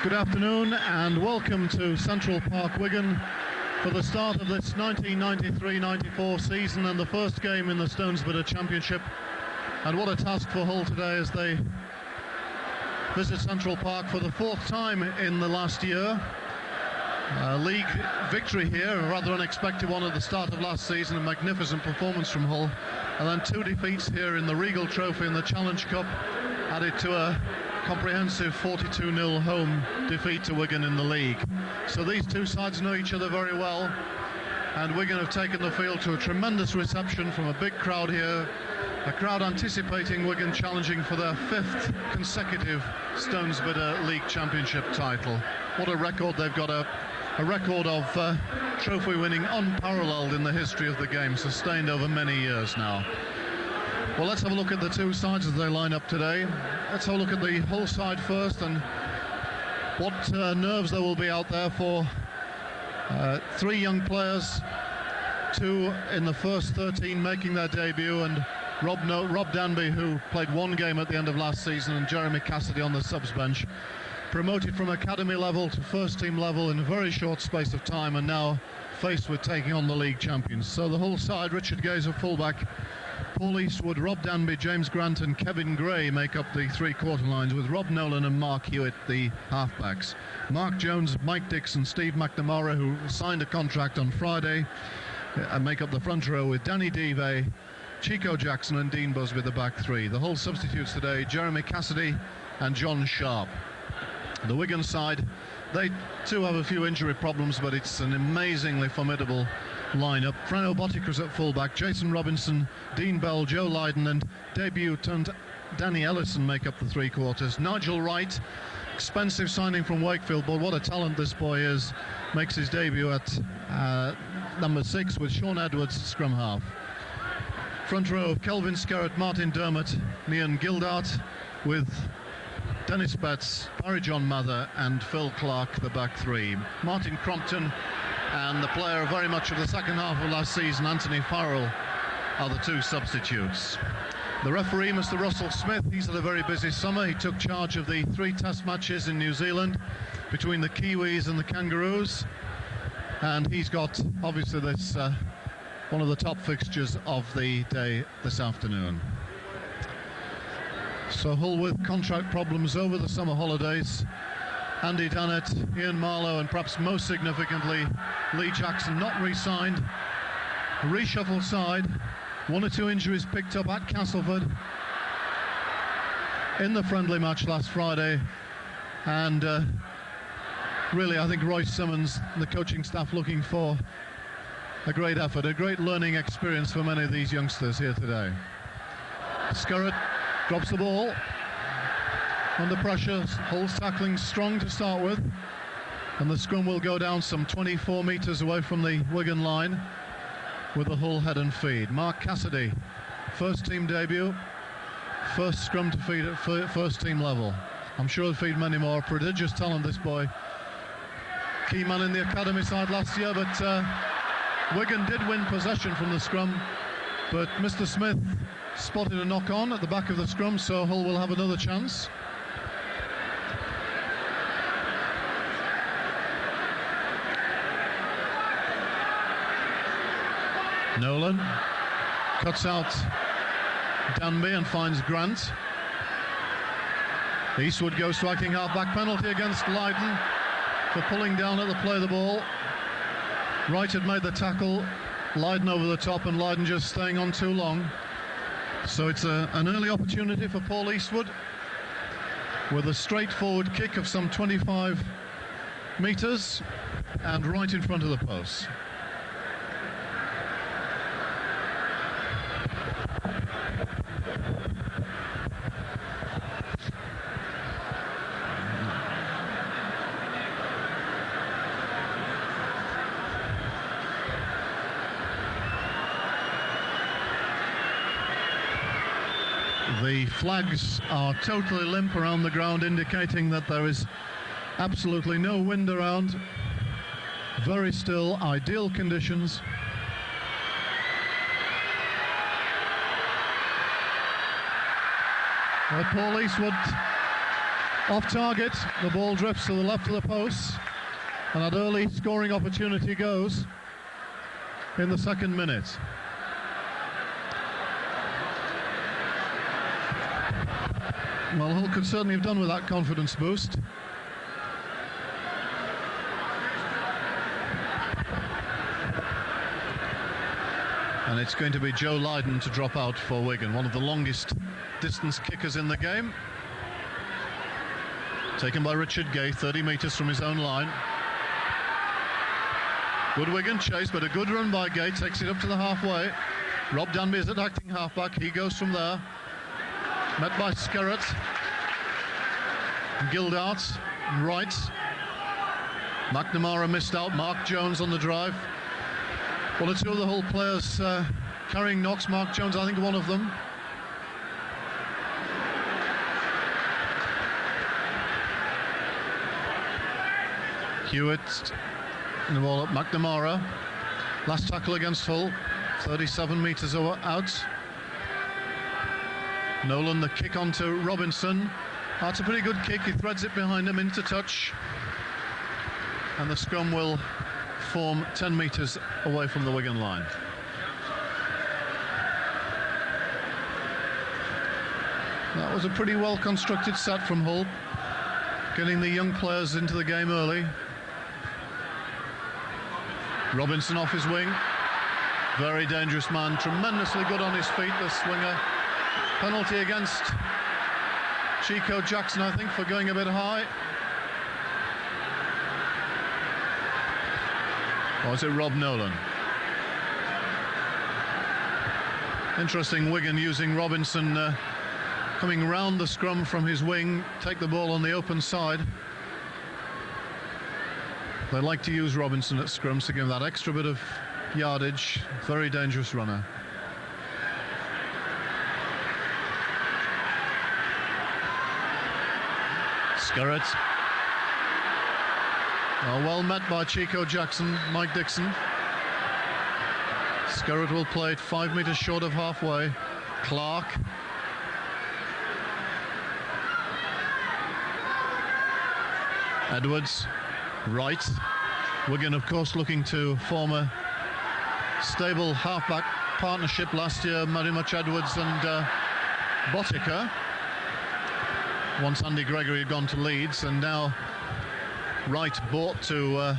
Good afternoon and welcome to Central Park, Wigan, for the start of this 1993-94 season and the first game in the Stonesborough Championship. And what a task for Hull today as they visit Central Park for the fourth time in the last year. League victory here, a rather unexpected one at the start of last season, a magnificent performance from Hull, and then two defeats here in the Regal Trophy and the Challenge Cup, added to a comprehensive 42-0 home defeat to Wigan in the league. So these two sides know each other very well, and Wigan have taken the field to a tremendous reception from a big crowd here, a crowd anticipating Wigan challenging for their fifth consecutive Stonesborough League Championship title. What a record they've got, a record of trophy winning unparalleled in the history of the game, sustained over many years now. Well, let's have a look at the two sides as they line up today. Let's have a look at the Hull side first and what nerves there will be out there for three young players, two in the first 13 making their debut, and Rob Danby, who played one game at the end of last season, and Jeremy Cassidy on the subs bench, promoted from academy level to first team level in a very short space of time, and now faced with taking on the league champions. So the Hull side, Richard Gazer fullback, Paul Eastwood, Rob Danby, James Grant and Kevin Gray make up the three-quarter lines, with Rob Nolan and Mark Hewitt the halfbacks. Mark Jones, Mike Dixon, Steve McNamara, who signed a contract on Friday, make up the front row, with Danny Devey, Chico Jackson and Dean Busby the back three. The Hull substitutes today, Jeremy Cassidy and John Sharp. The Wigan side, they too have a few injury problems, but it's an amazingly formidable lineup. Frano Boticus at fullback, Jason Robinson, Dean Bell, Joe Lydon and debutant Danny Ellison make up the three quarters. Nigel Wright, expensive signing from Wakefield, but what a talent this boy is, makes his debut at number 6 with Sean Edwards at scrum half. Front row of Kelvin Skerritt, Martin Dermott, Ian Gildart, with Dennis Betts, Barry John Mather and Phil Clark the back three. Martin Crompton and the player very much of the second half of last season, Anthony Farrell, are the two substitutes. The referee, Mr. Russell Smith, he's had a very busy summer. He took charge of the 3 test matches in New Zealand between the Kiwis and the Kangaroos, and he's got obviously this one of the top fixtures of the day this afternoon. So Hull with contract problems over the summer holidays. Andy Dannett, Ian Marlowe and perhaps most significantly Lee Jackson not re-signed. A reshuffle side, 1 or 2 injuries picked up at Castleford in the friendly match last Friday, and really I think Royce Simmons and the coaching staff looking for a great effort, a great learning experience for many of these youngsters here today. Skerritt drops the ball under pressure. Hull's tackling strong to start with, and the scrum will go down some 24 metres away from the Wigan line with the Hull head and feed. Mark Cassidy, first team debut, first scrum to feed at first team level. I'm sure he'll feed many more. Prodigious talent, this boy. Key man in the academy side last year, but Wigan did win possession from the scrum, but Mr. Smith spotted a knock-on at the back of the scrum, so Hull will have another chance. Nolan cuts out Danby and finds Grant. Eastwood goes striking half-back, penalty against Lydon for pulling down at the play of the ball. Wright had made the tackle, Lydon over the top, and Lydon just staying on too long. So it's an early opportunity for Paul Eastwood with a straightforward kick of some 25 metres and right in front of the post. The flags are totally limp around the ground, indicating that there is absolutely no wind around. Very still, ideal conditions. Paul Eastwood Off target, the ball drifts to the left of the post, and that early scoring opportunity goes in the second minute. Well, Hull could certainly have done with that confidence boost. And it's going to be Joe Lydon to drop out for Wigan, one of the longest distance kickers in the game. Taken by Richard Gay, 30 metres from his own line. Good Wigan chase, but a good run by Gay, takes it up to the halfway. Rob Danby is at acting halfback, he goes from there. Met by Skerrett, Gildart, Wright. McNamara missed out, Mark Jones on the drive. One or two of the Hull players carrying knocks, Mark Jones I think one of them. Hewitt in the ball up, McNamara. Last tackle against Hull, 37 metres out. Nolan, the kick onto Robinson. That's a pretty good kick, he threads it behind him into touch. And the scrum will form 10 metres away from the Wigan line. That was a pretty well constructed set from Hull, getting the young players into the game early. Robinson off his wing, very dangerous man, tremendously good on his feet, the swinger. Penalty against Chico Jackson, I think, for going a bit high. Or is it Rob Nolan? Interesting, Wigan using Robinson coming round the scrum from his wing, take the ball on the open side. They like to use Robinson at scrums to give him that extra bit of yardage. Very dangerous runner. Skerrett. Well met by Chico Jackson, Mike Dixon. Skerrett will play it 5 metres short of halfway. Clark. Edwards. Wright. Wigan, of course, looking to form a stable halfback partnership last year, very much Edwards and Botica. Once Andy Gregory had gone to Leeds, and now Wright bought to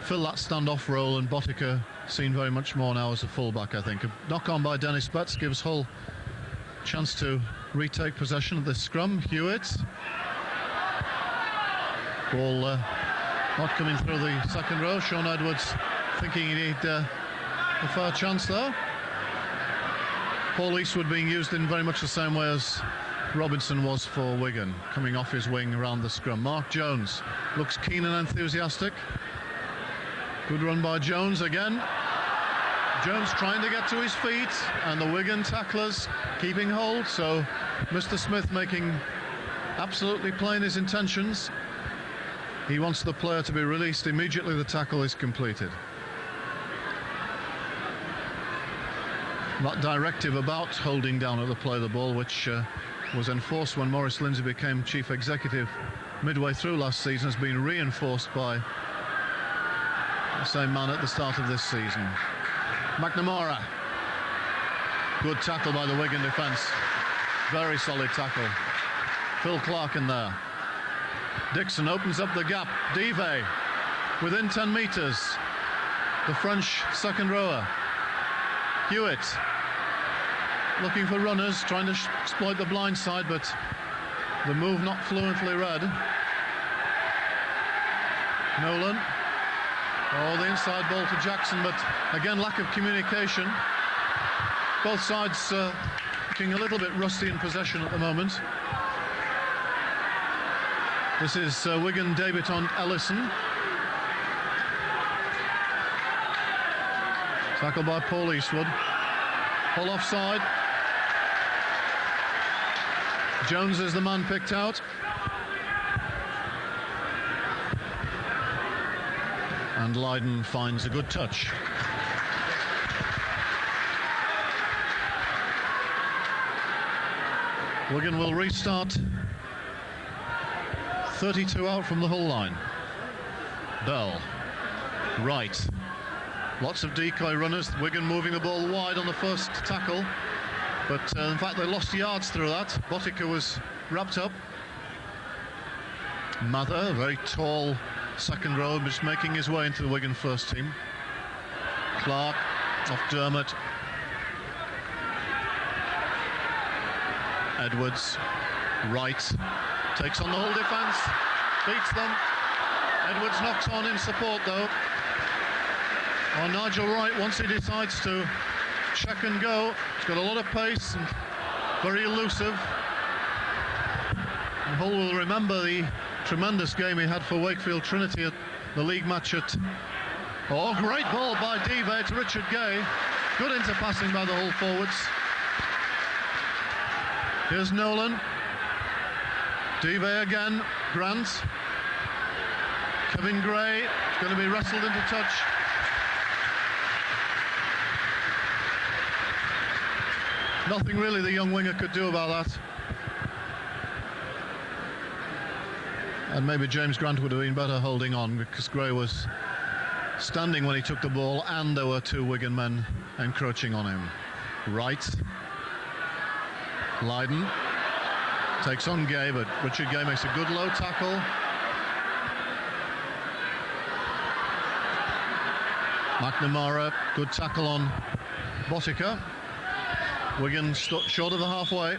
fill that standoff role, and Botica seen very much more now as a fullback, I think. A knock on by Dennis Betts gives Hull a chance to retake possession of the scrum. Hewitt. Ball not coming through the second row. Sean Edwards thinking he need a fair chance there. Paul Eastwood being used in very much the same way as Robinson was for Wigan, coming off his wing around the scrum. Mark Jones looks keen and enthusiastic. Good run by Jones again. Jones trying to get to his feet, and the Wigan tacklers keeping hold, so Mr. Smith making absolutely plain his intentions. He wants the player to be released immediately the tackle is completed. That directive about holding down at the play of the ball, which was enforced when Maurice Lindsay became chief executive midway through last season, has been reinforced by the same man at the start of this season. McNamara. Good tackle by the Wigan defence. Very solid tackle. Phil Clark in there. Dixon opens up the gap. Dive within 10 metres. The French second rower. Hewitt looking for runners, trying to exploit the blind side, but the move not fluently read. Nolan. Oh, the inside ball to Jackson, but again lack of communication. Both sides looking a little bit rusty in possession at the moment. This is Wigan debutant Ellison. Tackled by Paul Eastwood. Hull offside. Jones is the man picked out. And Lydon finds a good touch. Wigan will restart 32 out from the Hull line. Bell, right. Lots of decoy runners. Wigan moving the ball wide on the first tackle. But in fact, they lost yards through that. Botica was wrapped up. Mather, a very tall second row, just making his way into the Wigan first team. Clark off Dermot. Edwards, right, takes on the whole defence, beats them. Edwards knocks on in support though. Oh, Nigel Wright, once he decides to check and go, he's got a lot of pace and very elusive. And Hull will remember the tremendous game he had for Wakefield Trinity at the league match at... Oh, great ball by Dive to Richard Gay. Good interpassing by the Hull forwards. Here's Nolan. Dive again. Grant. Kevin Gray is going to be wrestled into touch. Nothing really the young winger could do about that. And maybe James Grant would have been better holding on, because Gray was standing when he took the ball and there were two Wigan men encroaching on him. Right. Lydon takes on Gay, but Richard Gay makes a good low tackle. McNamara, good tackle on Botica. Wigan short of the halfway.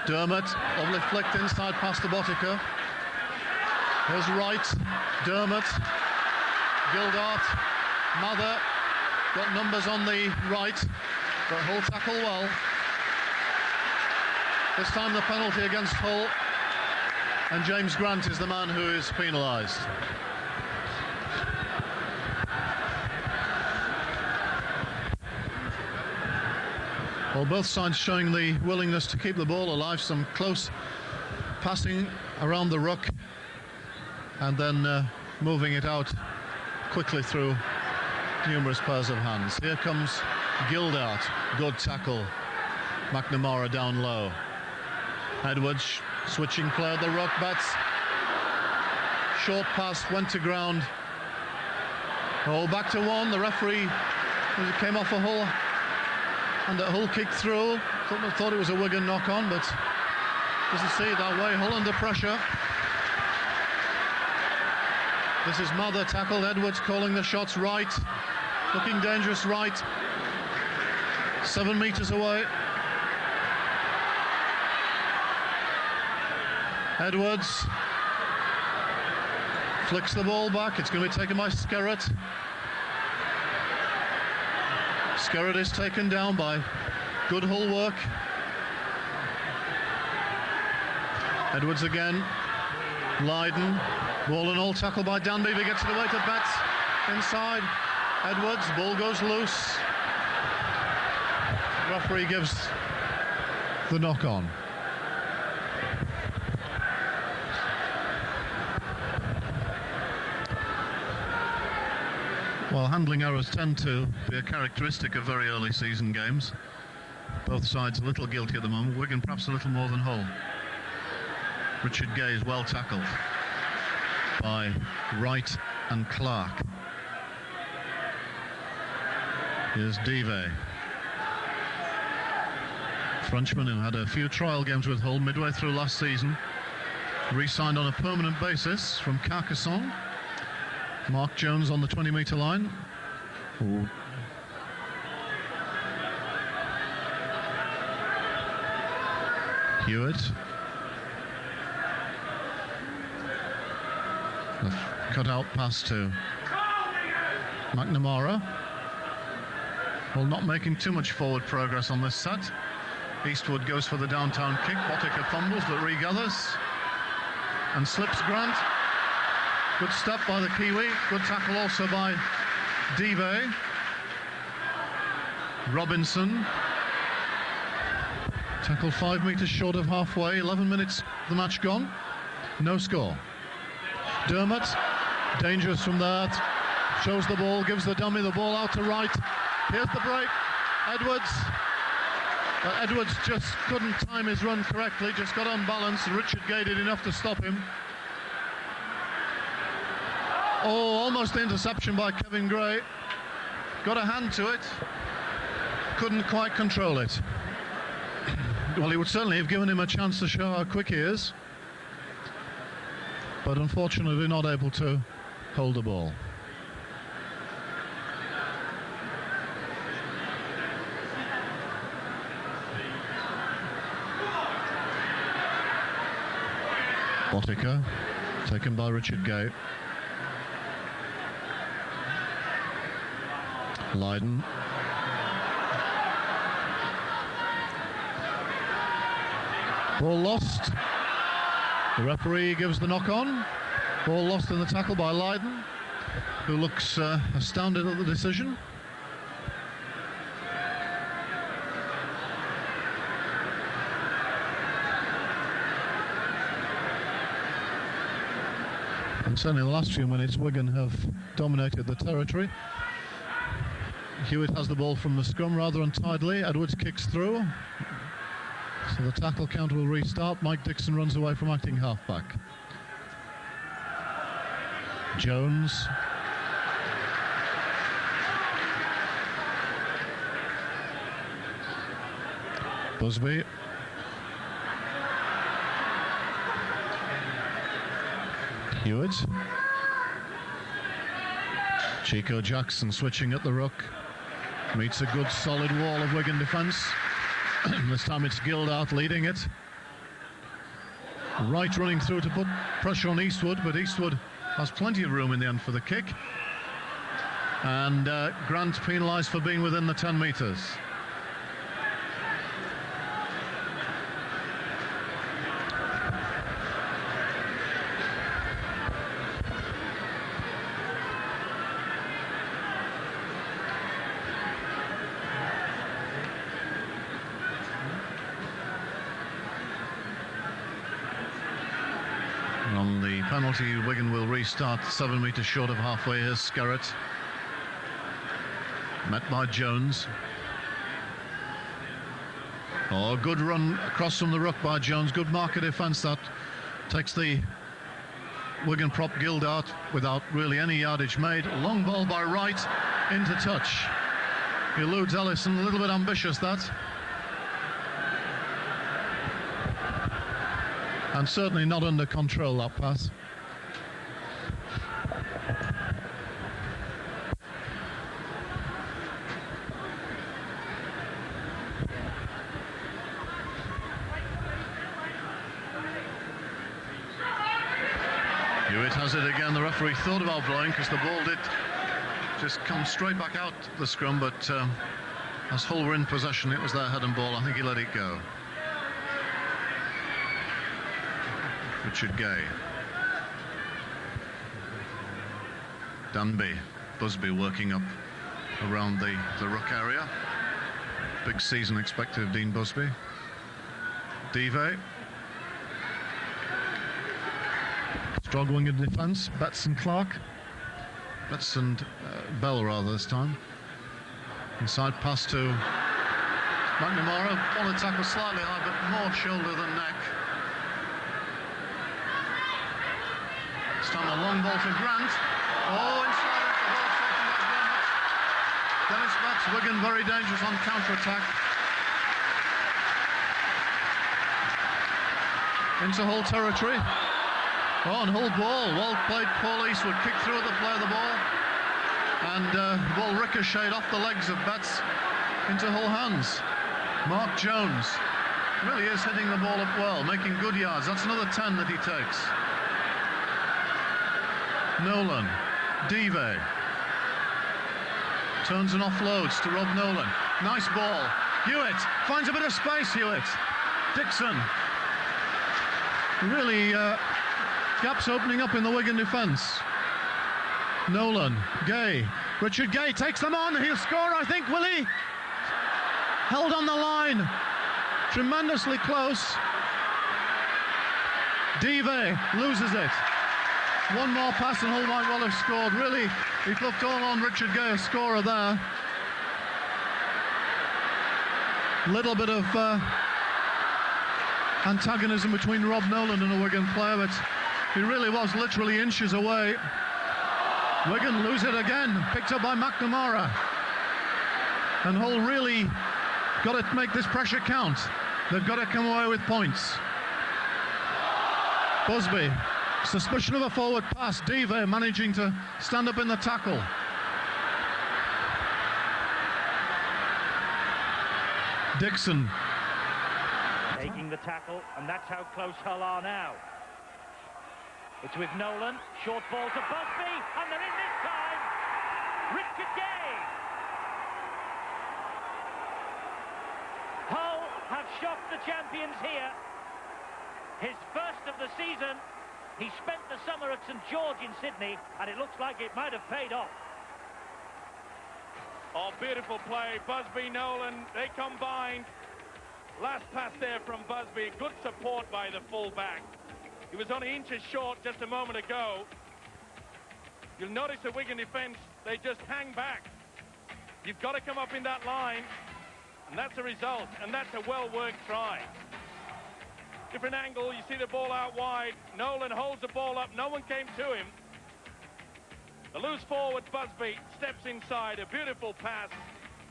Dermot, lovely flicked inside past the Botica. Here's Wright, Dermot, Gildart, Mather, got numbers on the right, but Hull tackle well. This time the penalty against Hull, and James Grant is the man who is penalised. Well, both sides showing the willingness to keep the ball alive, some close passing around the ruck, and then moving it out quickly through numerous pairs of hands. Here comes Gildart, good tackle. McNamara down low. Edwards switching play at the ruck, bats. Short pass, went to ground. Oh, back to one. The referee came off a Hull, and a Hull kicked through. Thought it was a Wigan knock on, but doesn't see it that way. Hull under pressure. This is Mather tackled. Edwards calling the shots right. Looking dangerous right. 7 metres away. Edwards flicks the ball back. It's going to be taken by Skerrett. Skerrett is taken down by good Hull work. Edwards again. Lydon. Ball and all tackle by Dan Beaver. Gets it away to Betts. Inside. Edwards. Ball goes loose. Referee gives the knock on. Well, handling errors tend to be a characteristic of very early season games. Both sides a little guilty at the moment. Wigan perhaps a little more than Hull. Richard Gay is well tackled by Wright and Clark. Here's Dive. Frenchman who had a few trial games with Hull midway through last season. Re-signed on a permanent basis from Carcassonne. Mark Jones on the 20-metre line. Ooh. Hewitt. A cut-out pass to McNamara. Well, not making too much forward progress on this set. Eastwood goes for the downtown kick. Botica fumbles but regathers and slips Grant. Good step by the Kiwi. Good tackle also by Dive. Robinson. Tackle 5 metres short of halfway. 11 minutes the match gone. No score. Dermot. Dangerous from there. Shows the ball. Gives the dummy the ball out to right. Here's the break. Edwards. Edwards just couldn't time his run correctly. Just got unbalanced. Richard Gay did enough to stop him. Oh, almost the interception by Kevin Gray. Got a hand to it. Couldn't quite control it. Well, he would certainly have given him a chance to show how quick he is. But unfortunately not able to hold the ball. Botica, taken by Richard Gay. Lydon. Ball lost. The referee gives the knock on. Ball lost in the tackle by Lydon, who looks astounded at the decision. And certainly in the last few minutes, Wigan have dominated the territory. Hewitt has the ball from the scrum rather untidily. Edwards kicks through. So the tackle count will restart. Mike Dixon runs away from acting halfback. Jones. Busby. Hewitt. Chico Jackson switching at the ruck. Meets a good solid wall of Wigan defence. This time it's Gildart leading it. Wright running through to put pressure on Eastwood, but Eastwood has plenty of room in the end for the kick. And Grant penalised for being within the 10 metres. On the penalty, Wigan will restart 7 metres short of halfway. Here's Skerritt, met by Jones. Oh, good run across from the ruck by Jones. Good marker defence that takes the Wigan prop Gildart without really any yardage made. Long ball by Wright into touch. He eludes Ellison, a little bit ambitious that. And certainly not under control, that pass. Hewitt has it again. The referee thought about blowing because the ball did just come straight back out the scrum, but as Hull were in possession, it was their head and ball. I think he let it go. Richard Gay. Danby. Busby working up around the ruck area. Big season expected of Dean Busby. Dive. Struggling in defence. Betts and Clark. Betts and Bell rather this time. Inside pass to McNamara. On the tackle slightly high, but more shoulder than neck. This time a long ball to Grant. Oh, inside it, the ball taken by Dennis Betts. Wigan very dangerous on counter-attack. Into Hull territory. Oh, and Hull ball. Well played, Paul Eastwood. Kicked through at the play of the ball. And the ball ricocheted off the legs of Betts into Hull hands. Mark Jones really is hitting the ball up well, making good yards. That's another 10 that he takes. Nolan, Dive, turns and offloads to Rob Nolan. Nice ball. Hewitt finds a bit of space. Hewitt, Dixon. Really gaps opening up in the Wigan defence. Nolan, Gay, Richard Gay takes them on. He'll score, I think, will he? Held on the line, tremendously close. Dive loses it. One more pass and Hull might well have scored. Really, he looked all on Richard Gay, a scorer there. Little bit of antagonism between Rob Nolan and a Wigan player, but he really was literally inches away. Wigan lose it again, picked up by McNamara. And Hull really got to make this pressure count. They've got to come away with points. Busby, suspicion of a forward pass. Dive managing to stand up in the tackle. Dixon. Taking the tackle, and that's how close Hull are now. It's with Nolan, short ball to Busby, and they're in this time. Richard Gay. Hull have shocked the champions here. His first of the season. He spent the summer at St George in Sydney, and it looks like it might have paid off. Oh, beautiful play. Busby, Nolan, they combined. Last pass there from Busby. Good support by the full-back. He was only inches short just a moment ago. You'll notice the Wigan defence, they just hang back. You've got to come up in that line, and that's the result, and that's a well-worked try. Different angle, you see the ball out wide. Nolan holds the ball up, no one came to him. The loose forward, Busby, steps inside, a beautiful pass.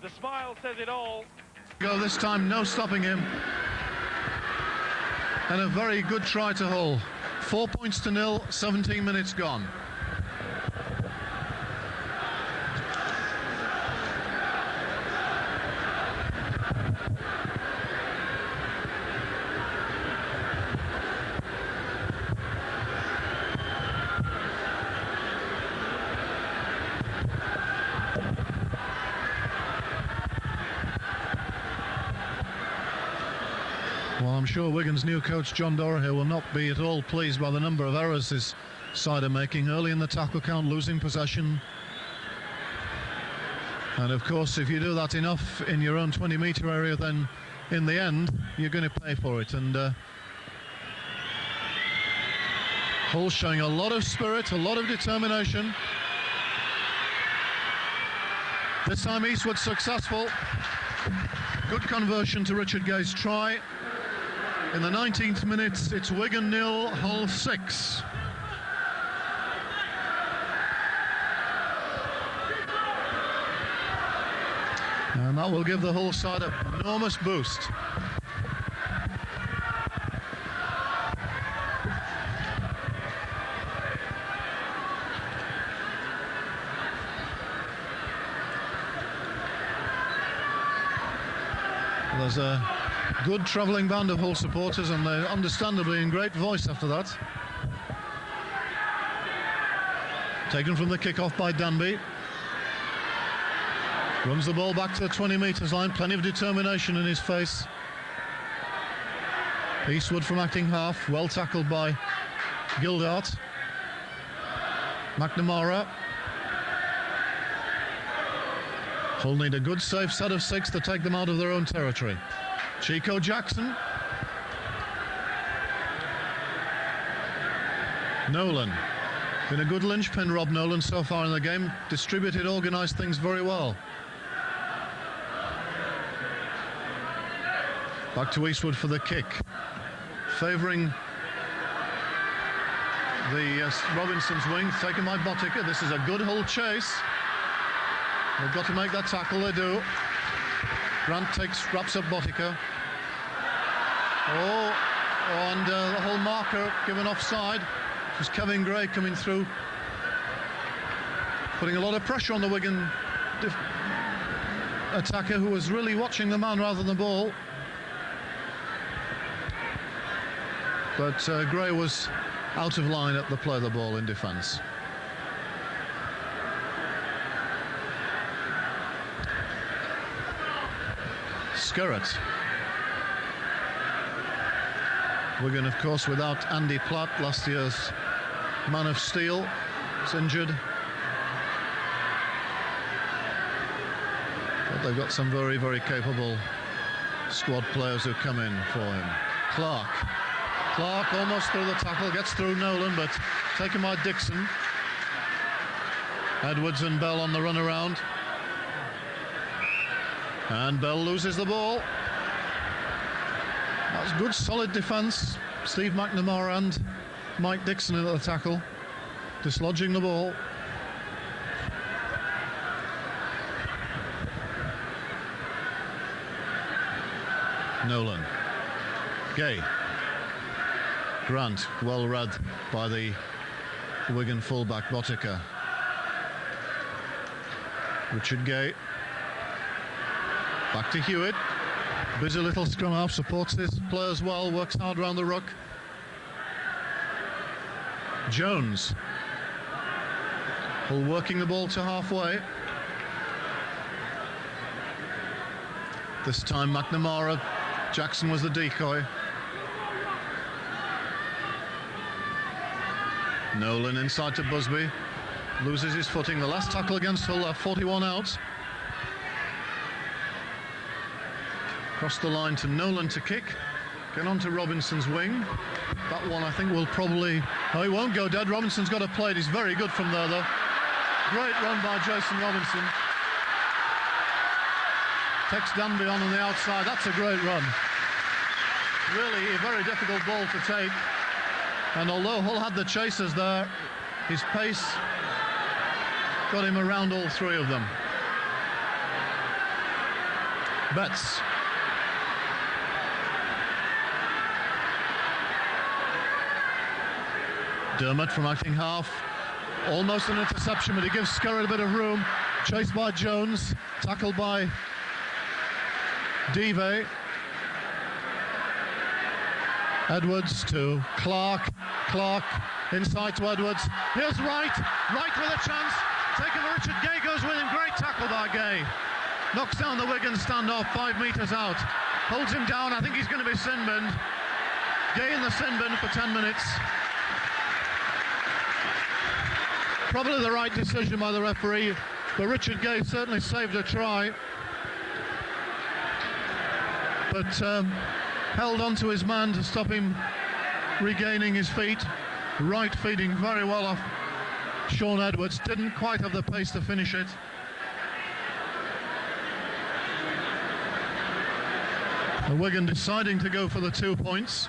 The smile says it all. Go this time, no stopping him. And a very good try to Hull. 4 points to 0, 17 minutes gone. Well, I'm sure Wigan's new coach John Dorahill will not be at all pleased by the number of errors his side are making early in the tackle count, losing possession. And of course, if you do that enough in your own 20-metre area, then in the end you're going to pay for it. And Hull showing a lot of spirit, a lot of determination. This time Eastwood successful. Good conversion to Richard Gay's try. In the 19th minute, it's Wigan 0, Hull 6. And that will give the Hull side an enormous boost. There's a good travelling band of Hull supporters, and they're understandably in great voice after that. Taken from the kick-off by Danby. Runs the ball back to the 20 metres line, plenty of determination in his face. Eastwood from acting half, well tackled by Gildart. McNamara. Hull need a good safe set of 6 to take them out of their own territory. Chico Jackson. Nolan. Been a good linchpin, Rob Nolan, so far in the game. Distributed, organised things very well. Back to Eastwood for the kick. Favouring the Robinson's wing, taken by Botica. This is a good Hull chase. They've got to make that tackle, they do. Grant wraps up Botica. And the Hull marker given offside. It was Kevin Gray coming through, putting a lot of pressure on the Wigan attacker, who was really watching the man rather than the ball. But Gray was out of line at the play of the ball in defence. Skerrett. Wigan, of course, without Andy Platt, last year's man of steel. Is injured. But they've got some very, very capable squad players who come in for him. Clark almost through the tackle, gets through Nolan, but taken by Dixon. Edwards and Bell on the run around. And Bell loses the ball. That's good, solid defence. Steve McNamara and Mike Dixon in at the tackle, dislodging the ball. Nolan. Gay. Grant, well read by the Wigan fullback Botica. Richard Gay. Back to Hewitt. Busy little scrum half, supports his players well, works hard around the ruck. Jones. Hull working the ball to halfway. This time McNamara. Jackson was the decoy. Nolan inside to Busby. Loses his footing. The last tackle against Hull, 41 out. Across the line to Nolan to kick. Get on to Robinson's wing. That one I think will probably... Oh, he won't go dead. Robinson's got a plate. He's very good from there though. Great run by Jason Robinson. Takes Danby on the outside. That's a great run. Really a very difficult ball to take. And although Hull had the chasers there, his pace got him around all three of them. Betts. Dermott from acting half. Almost an interception, but he gives Skerritt a bit of room. Chased by Jones. Tackled by Dive. Edwards to Clark. Clark inside to Edwards. Here's Wright. Wright with a chance. Taken for Richard Gay, goes with him. Great tackle by Gay. Knocks down the Wigan standoff 5 metres out. Holds him down. I think he's going to be sin binned. Gay in the sin bin for 10 minutes. Probably the right decision by the referee, but Richard Gay certainly saved a try. But held on to his man to stop him regaining his feet. Right feeding very well off Sean Edwards. Didn't quite have the pace to finish it. The Wigan deciding to go for the 2 points.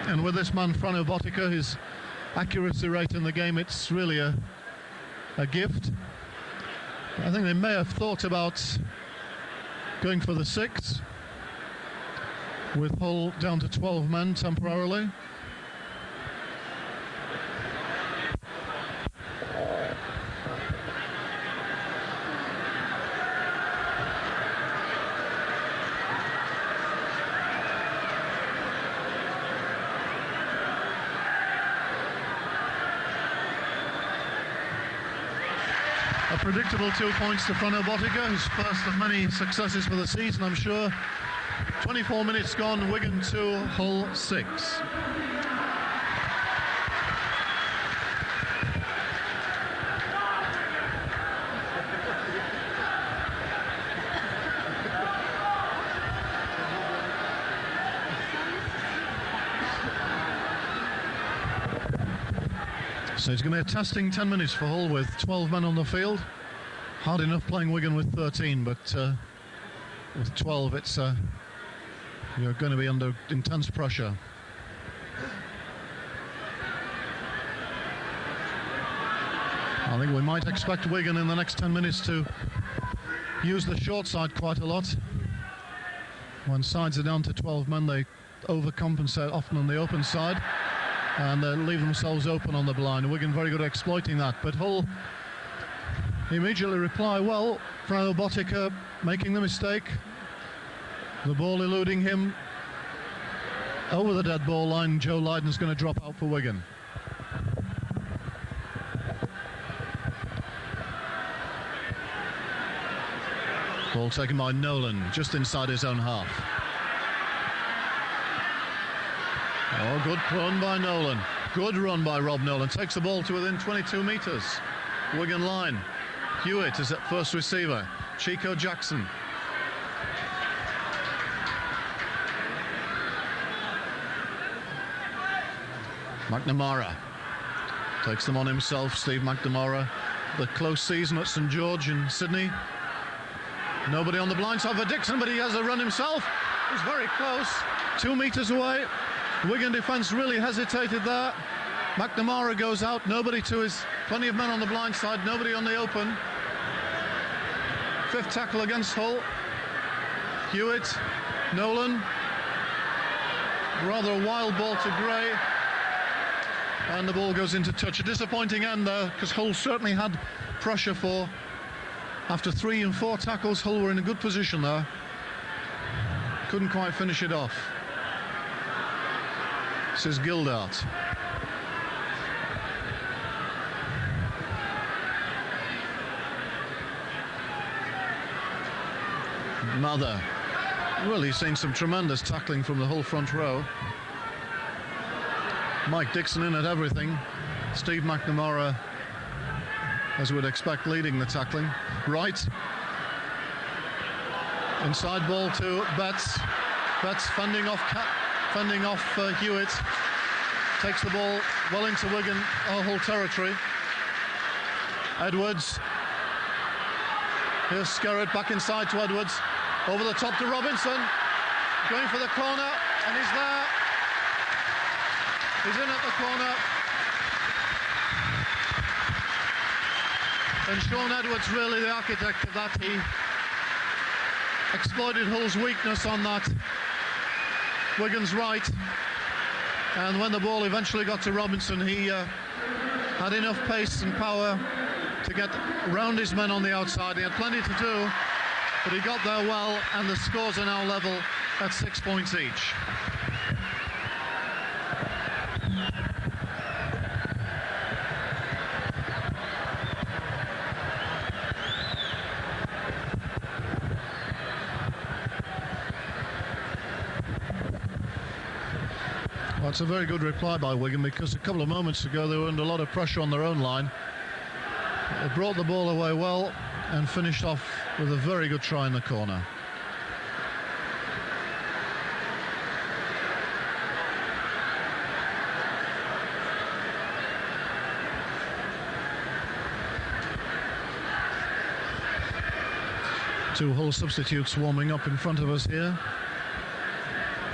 And with this man, Frano Botica, his accuracy rate in the game, it's really a gift. I think they may have thought about going for the 6 with Hull down to 12 men temporarily. A predictable 2 points to Frano Botica, his first of many successes for the season, I'm sure. 24 minutes gone, Wigan 2, Hull 6. So it's going to be a testing 10 minutes for Hull with 12 men on the field. Hard enough playing Wigan with 13, but with 12 it's you're going to be under intense pressure. I think we might expect Wigan in the next 10 minutes to use the short side quite a lot. When sides are down to 12 men, they overcompensate often on the open side and leave themselves open on the blind. Wigan very good at exploiting that, but Hull immediately reply well. Frano Botica making the mistake, the ball eluding him over the dead ball line. Joe Lydon's going to drop out for Wigan. Ball taken by Nolan just inside his own half. Oh, good run by Nolan. Good run by Rob Nolan. Takes the ball to within 22 metres. Wigan line. Hewitt is at first receiver. Chico Jackson. McNamara takes them on himself. Steve McNamara. The close season at St George in Sydney. Nobody on the blind side for Dixon, but he has a run himself. He's very close. 2 metres away. Wigan defence really hesitated there. McNamara goes out. Nobody to his... Plenty of men on the blind side. Nobody on the open. 5th tackle against Hull. Hewitt, Nolan, rather a wild ball to Gray, and the ball goes into touch. A disappointing end there, because Hull certainly had pressure for, after 3 and 4 tackles, Hull were in a good position there. Couldn't quite finish it off. This is Gildart. Mather. Really seen some tremendous tackling from the Hull front row. Mike Dixon in at everything. Steve McNamara, as we'd expect, leading the tackling. Wright. Inside ball to Betts. Betts fending off Hewitt. Takes the ball well into Wigan, Hull territory. Edwards. Here's Skerritt back inside to Edwards. Over the top to Robinson. Going for the corner, and he's there. He's in at the corner. And Sean Edwards, really the architect of that. He exploited Hull's weakness on that Wigan's right, and when the ball eventually got to Robinson, he had enough pace and power to get round his men on the outside. He had plenty to do, but he got there well, and the scores are now level at 6 points each. Well, it's a very good reply by Wigan, because a couple of moments ago they were under a lot of pressure on their own line. They brought the ball away well and finished off with a very good try in the corner. Two Hull substitutes warming up in front of us here.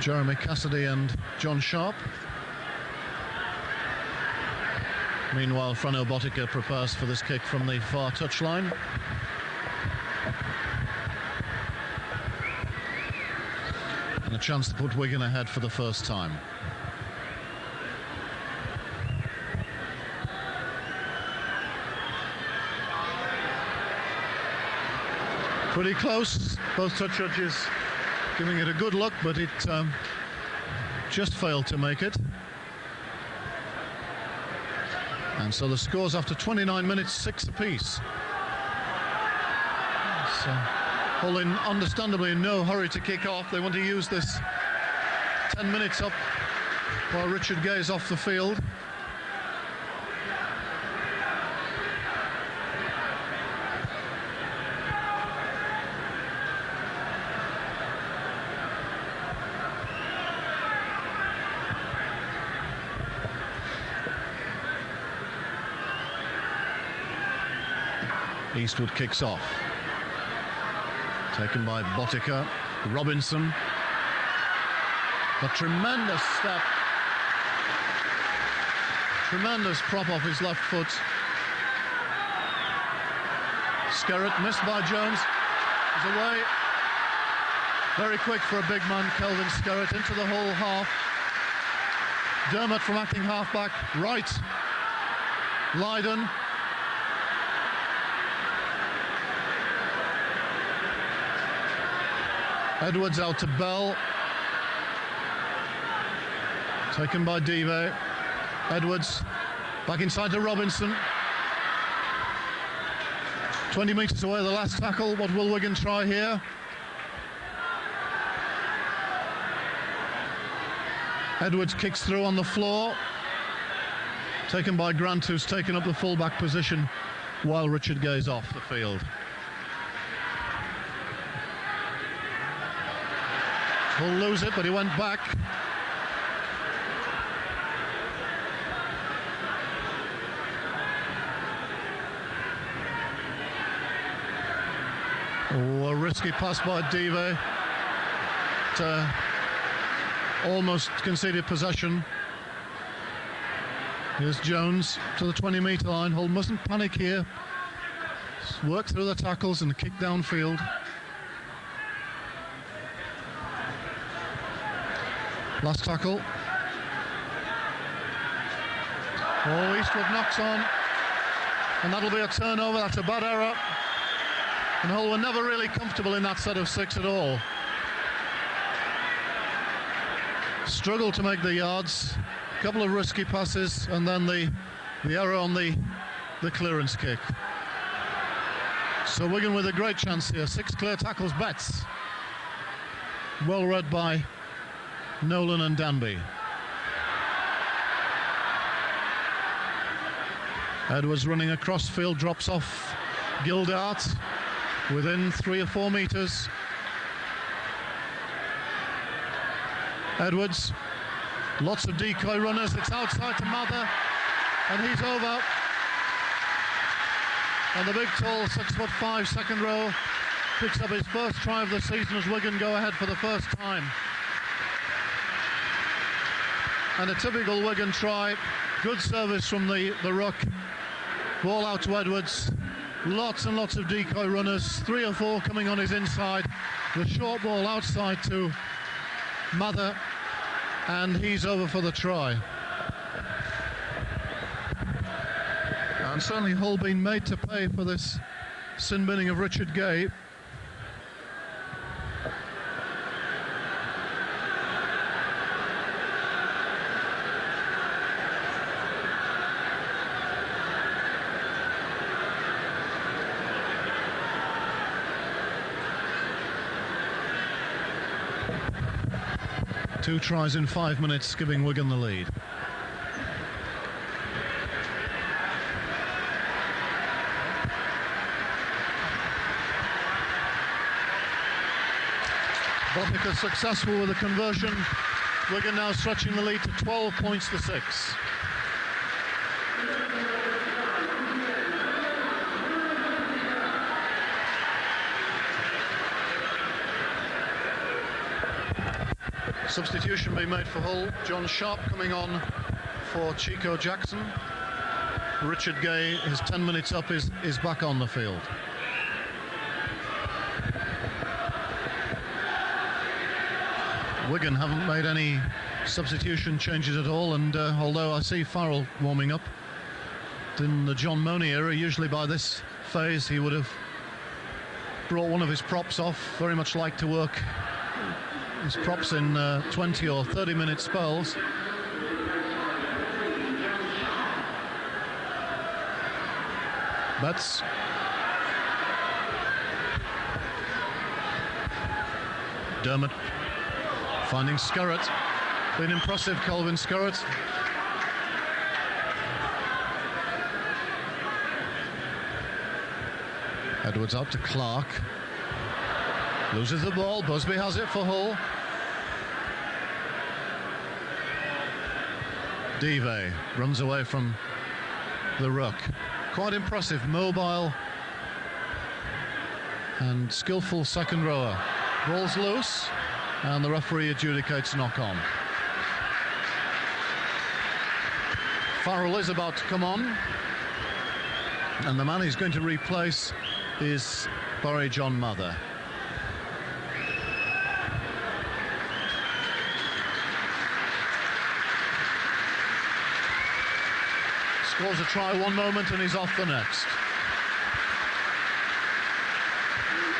Jeremy Cassidy and John Sharp. Meanwhile, Frano Botica prepares for this kick from the far touchline. And a chance to put Wigan ahead for the first time. Pretty close, both touch judges giving it a good look, but it just failed to make it. And so the scores after 29 minutes, 6 apiece. So Hull understandably in no hurry to kick off. They want to use this 10 minutes up while Richard Gay is off the field. Eastwood kicks off. Taken by Botica. Robinson. A tremendous step. Tremendous prop off his left foot. Skerritt missed by Jones. Is away. Very quick for a big man, Kelvin Skerritt, into the whole half. Dermott from acting halfback. Right. Lydon. Edwards out to Bell. Taken by Dive. Edwards back inside to Robinson. 20 metres away, the last tackle. What will Wigan try here? Edwards kicks through on the floor. Taken by Grant, who's taken up the full-back position while Richard Gay's off the field. Will lose it, but he went back. Oh, a risky pass by Dive to almost conceded possession. Here's Jones to the 20-metre line. Hull mustn't panic here. Just work through the tackles and kick downfield. Last tackle. Oh, Eastwood knocks on. And that'll be a turnover. That's a bad error. And Hull were never really comfortable in that set of 6 at all. Struggled to make the yards. A couple of risky passes, and then the error on the clearance kick. So Wigan with a great chance here. 6 clear tackles, Betts. Well read by Nolan and Danby. Edwards running across field, drops off Gildart within 3 or 4 metres. Edwards, lots of decoy runners. It's outside to Mather, and he's over. And the big, tall 6'5" second row picks up his first try of the season as Wigan go ahead for the first time. And a typical Wigan try. Good service from the ruck. Ball out to Edwards. Lots and lots of decoy runners. 3 or 4 coming on his inside. The short ball outside to Mather, and he's over for the try. And certainly Hull been made to pay for this sin binning of Richard Gay. Two tries in 5 minutes, giving Wigan the lead. Botnica successful with the conversion. Wigan now stretching the lead to 12 points to 6. Substitution being made for Hull. John Sharp coming on for Chico Jackson. Richard Gay, his 10 minutes up, is back on the field. Wigan haven't made any substitution changes at all, and although I see Farrell warming up, in the John Money era, usually by this phase he would have brought one of his props off. Very much like to work his props in 20 or 30 minute spells. Betts. Dermott finding Scurrett. Been impressive, Colvin Scurrett. Edwards out to Clark. Loses the ball. Busby has it for Hull. Dive runs away from the ruck. Quite impressive, mobile and skillful second rower. Ball's loose, and the referee adjudicates knock on. Farrell is about to come on, and the man he's going to replace is Barry John Mather. Scores a try one moment and he's off the next.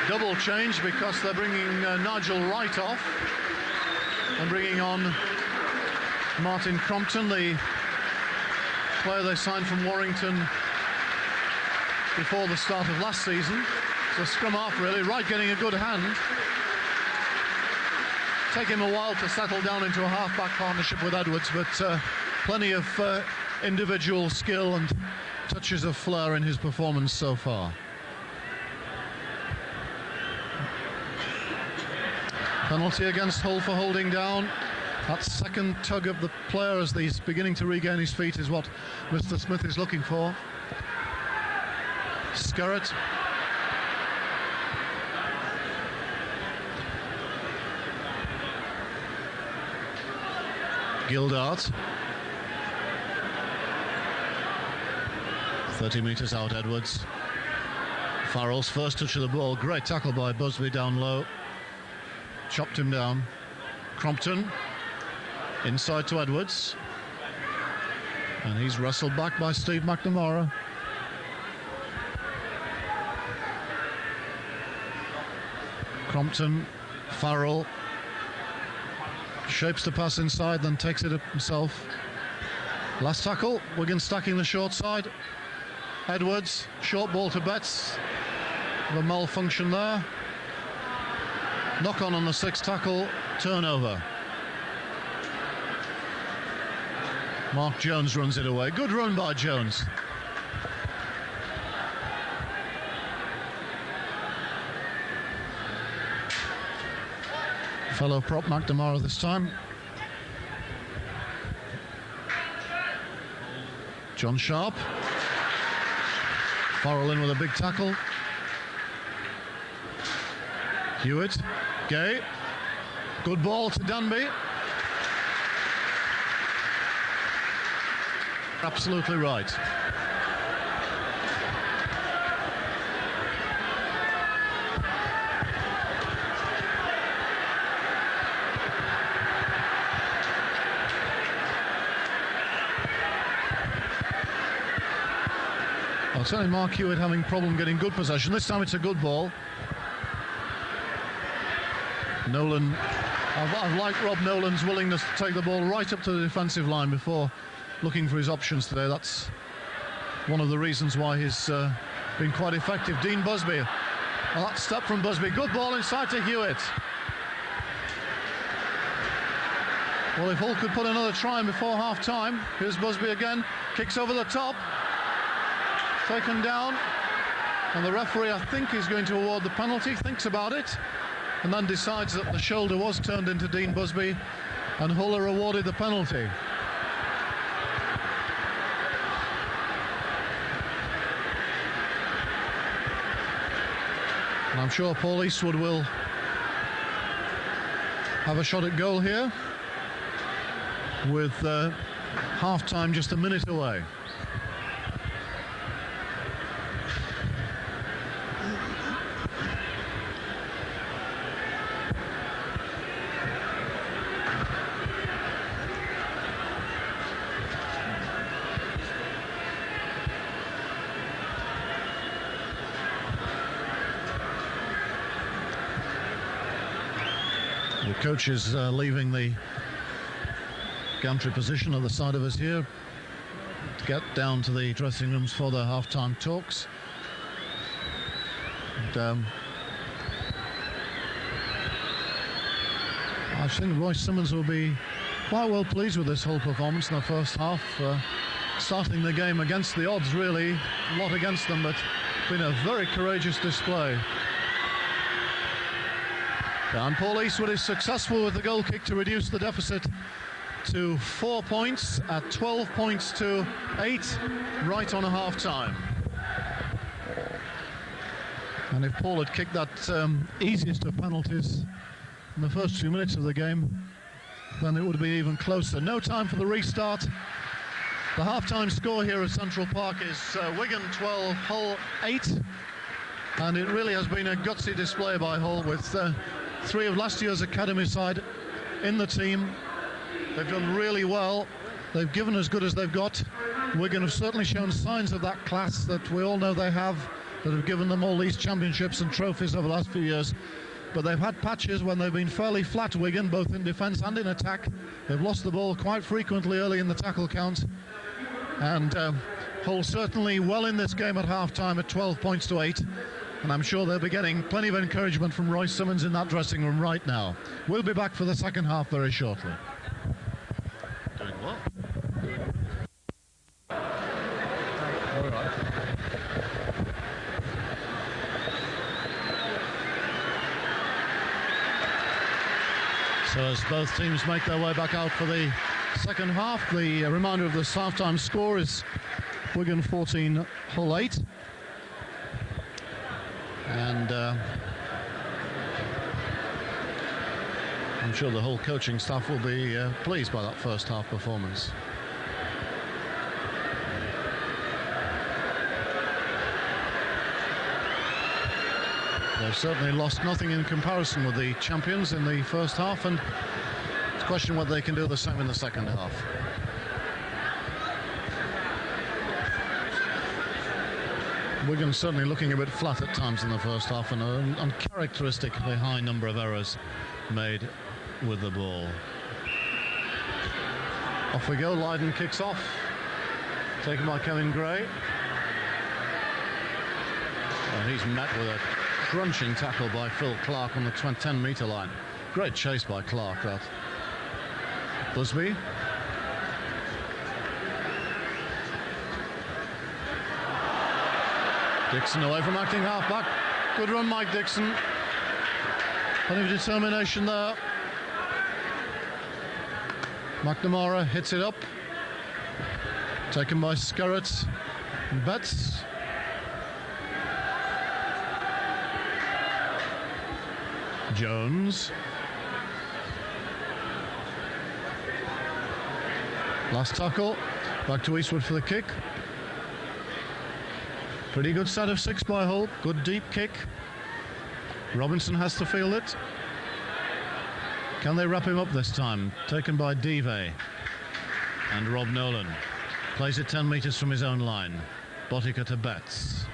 Double change because they're bringing Nigel Wright off and bringing on Martin Crompton, the player they signed from Warrington before the start of last season. So scrum half really. Wright getting a good hand. Take him a while to settle down into a half-back partnership with Edwards, but plenty of individual skill and touches of flair in his performance so far. Penalty against Hull for holding down. That second tug of the player as he's beginning to regain his feet is what Mr. Smith is looking for. Scurrett. Gildart. 30 metres out, Edwards. Farrell's first touch of the ball. Great tackle by Busby down low. Chopped him down. Crompton. Inside to Edwards. And he's wrestled back by Steve McNamara. Crompton, Farrell. Shapes the pass inside, then takes it up himself. Last tackle, Wigan stacking the short side. Edwards, short ball to Betts. The malfunction there. Knock on the sixth tackle, turnover. Mark Jones runs it away. Good run by Jones. Fellow prop McNamara this time. John Sharp. Farrell in with a big tackle. Hewitt. Gay. Good ball to Danby. Absolutely right. Well, certainly Mark Hewitt having problem getting good possession. This time it's a good ball. Nolan, I've liked Rob Nolan's willingness to take the ball right up to the defensive line before looking for his options today. That's one of the reasons why he's been quite effective. Dean Busby. Well, that step from Busby. Good ball inside to Hewitt. Well, if Hull could put another try in before half-time. Here's Busby again. Kicks over the top. Taken down. And the referee, I think, is going to award the penalty. Thinks about it. And then decides that the shoulder was turned into Dean Busby. And Hull are awarded the penalty. And I'm sure Paul Eastwood will have a shot at goal here with half-time just a minute away. The coach is leaving the gantry position at the side of us here to get down to the dressing rooms for the half-time talks. And, I think Royce Simmons will be quite well pleased with this whole performance in the first half. Starting the game against the odds, really, a lot against them, but been a very courageous display. And Paul Eastwood is successful with the goal kick to reduce the deficit to 4 points at 12 points to 8 right on a half-time. And if Paul had kicked that easiest of penalties in the first 2 minutes of the game, then it would have been even closer. No time for the restart. The half-time score here at Central Park is Wigan 12, Hull 8. And it really has been a gutsy display by Hull with 3 of last year's academy side in the team. They've done really well. They've given as good as they've got. Wigan have certainly shown signs of that class that we all know they have, that have given them all these championships and trophies over the last few years. But they've had patches when they've been fairly flat, Wigan, both in defence and in attack. They've lost the ball quite frequently early in the tackle count. And Hull certainly well in this game at half-time at 12 points to 8. And I'm sure they'll be getting plenty of encouragement from Royce Simmons in that dressing room right now. We'll be back for the second half very shortly. Doing well. All right. So as both teams make their way back out for the second half, the reminder of this half-time score is Wigan 14, Hull 8. And I'm sure the whole coaching staff will be pleased by that first half performance. They've certainly lost nothing in comparison with the champions in the first half, and it's question whether they can do the same in the second half. Wigan certainly looking a bit flat at times in the first half, and an uncharacteristically high number of errors made with the ball. Off we go. Lydon kicks off, taken by Kevin Gray. Well, he's met with a crunching tackle by Phil Clark on the 10-metre line. Great chase by Clark, that. Busby. Dixon away from acting halfback. Good run, Mike Dixon. Plenty of determination there. McNamara hits it up. Taken by Skerrett and Betts. Jones. Last tackle. Back to Eastwood for the kick. Pretty good set of 6 by Hull. Good deep kick. Robinson has to field it. Can they wrap him up this time? Taken by Dive. And Rob Nolan plays it 10 metres from his own line. Botica to Betts.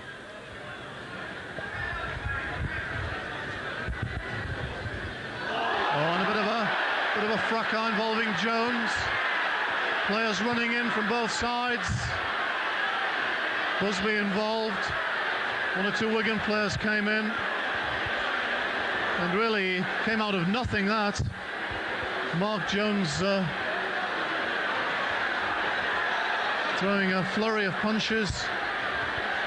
Oh, and a bit of a fracas involving Jones. Players running in from both sides. Busby involved. 1 or 2 Wigan players came in. And really came out of nothing, that. Mark Jones throwing a flurry of punches.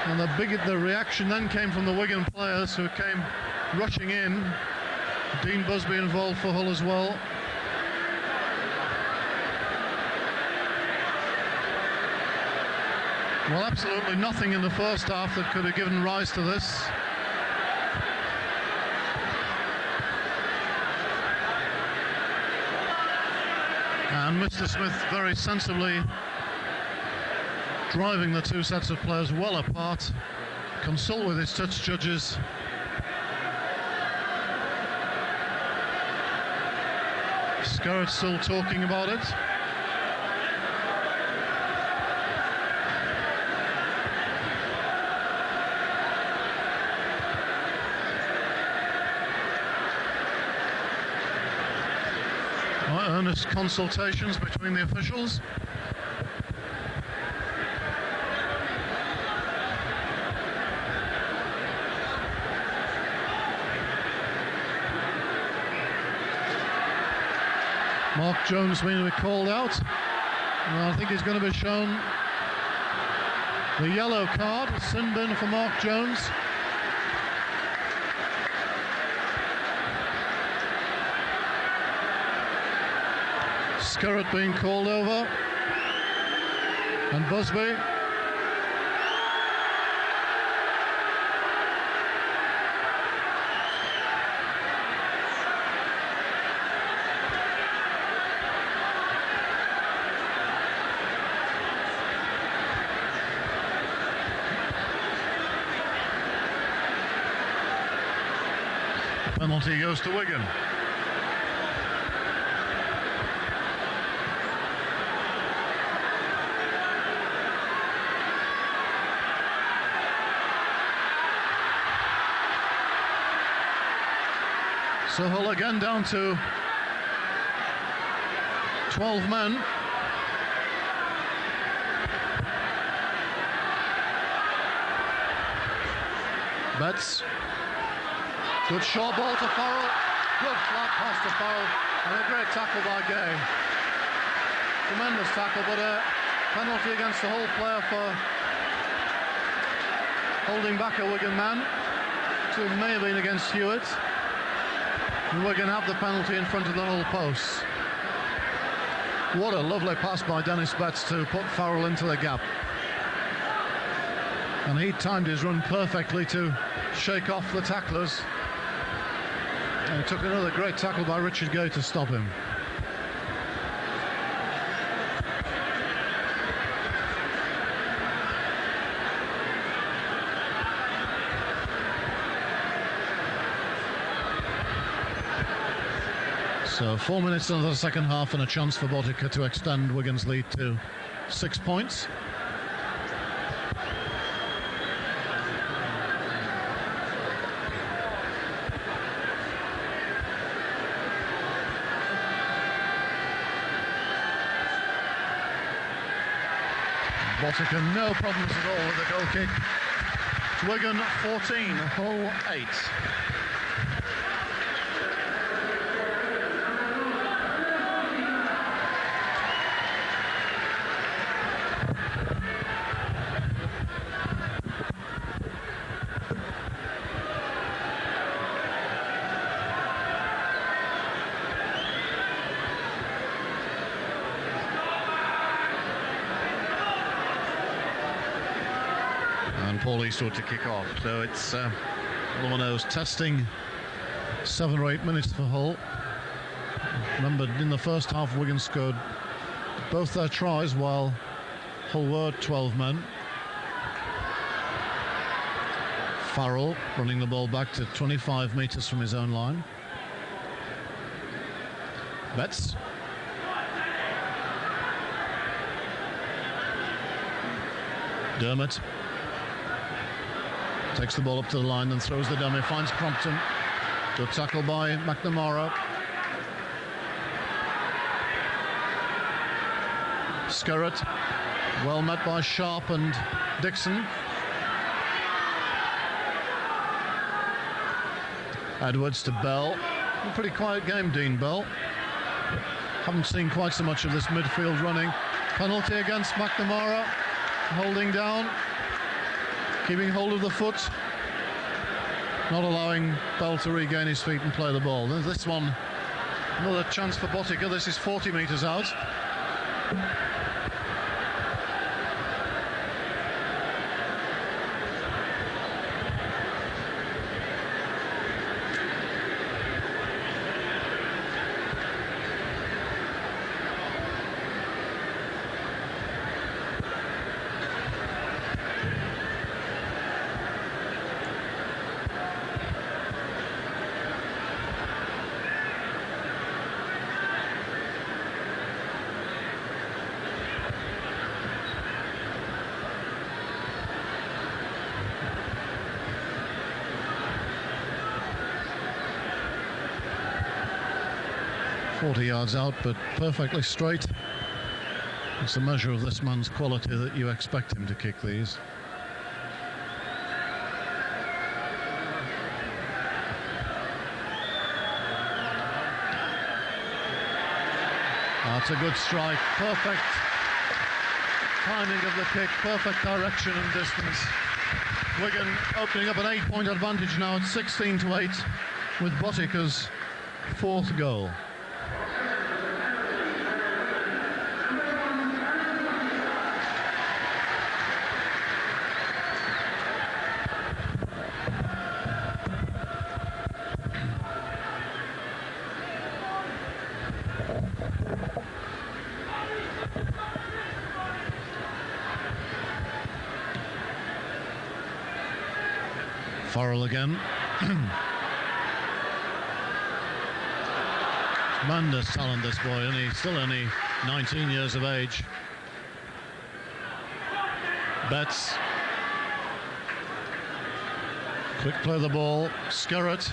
And the reaction then came from the Wigan players who came rushing in. Dean Busby involved for Hull as well. Well, absolutely nothing in the first half that could have given rise to this. And Mr. Smith very sensibly driving the 2 sets of players well apart. Consult with his touch judges. Skerrett still talking about it. Earnest consultations between the officials. Mark Jones being called out. And I think he's going to be shown the yellow card, sin bin for Mark Jones. Skerrett being called over, and Busby. Penalty goes to Wigan. So Hull again down to 12 men. Betts. Good short ball to Farrell. Good flat pass to Farrell. And a great tackle by Gay. Tremendous tackle, but a penalty against the Hull player for holding back a Wigan man. So it may have been against Hewitt. And Wigan have the penalty in front of the Hull posts. What a lovely pass by Dennis Betts to put Farrell into the gap. And he timed his run perfectly to shake off the tacklers. And he took another great tackle by Richard Gay to stop him. So 4 minutes into the second half and a chance for Botica to extend Wigan's lead to 6 points. Botica no problems at all with the goal kick. Wigan 14, Hull 8. Paul Eastwood to kick off. So it's one of those testing 7 or 8 minutes for Hull. Remember, in the first half, Wigan scored both their tries while Hull were 12 men. Farrell running the ball back to 25 metres from his own line. Betts. Dermot. Takes the ball up to the line and throws the dummy, finds Crompton. Good tackle by McNamara. Skerrett, well met by Sharp and Dixon. Edwards to Bell. A pretty quiet game, Dean Bell. Haven't seen quite so much of this midfield running. Penalty against McNamara. Holding down. Keeping hold of the foot, not allowing Bell to regain his feet and play the ball. This one, another chance for Botica. This is 40 metres out. .40 yards out, but perfectly straight. It's a measure of this man's quality that you expect him to kick these. That's a good strike. Perfect timing of the kick, perfect direction and distance. Wigan opening up an 8-point advantage now at 16-8 with Botica's 4th goal. Farrell again. Tremendous talent, this boy, and he's still only 19 years of age. Betts. Quick play of the ball. Skerrett.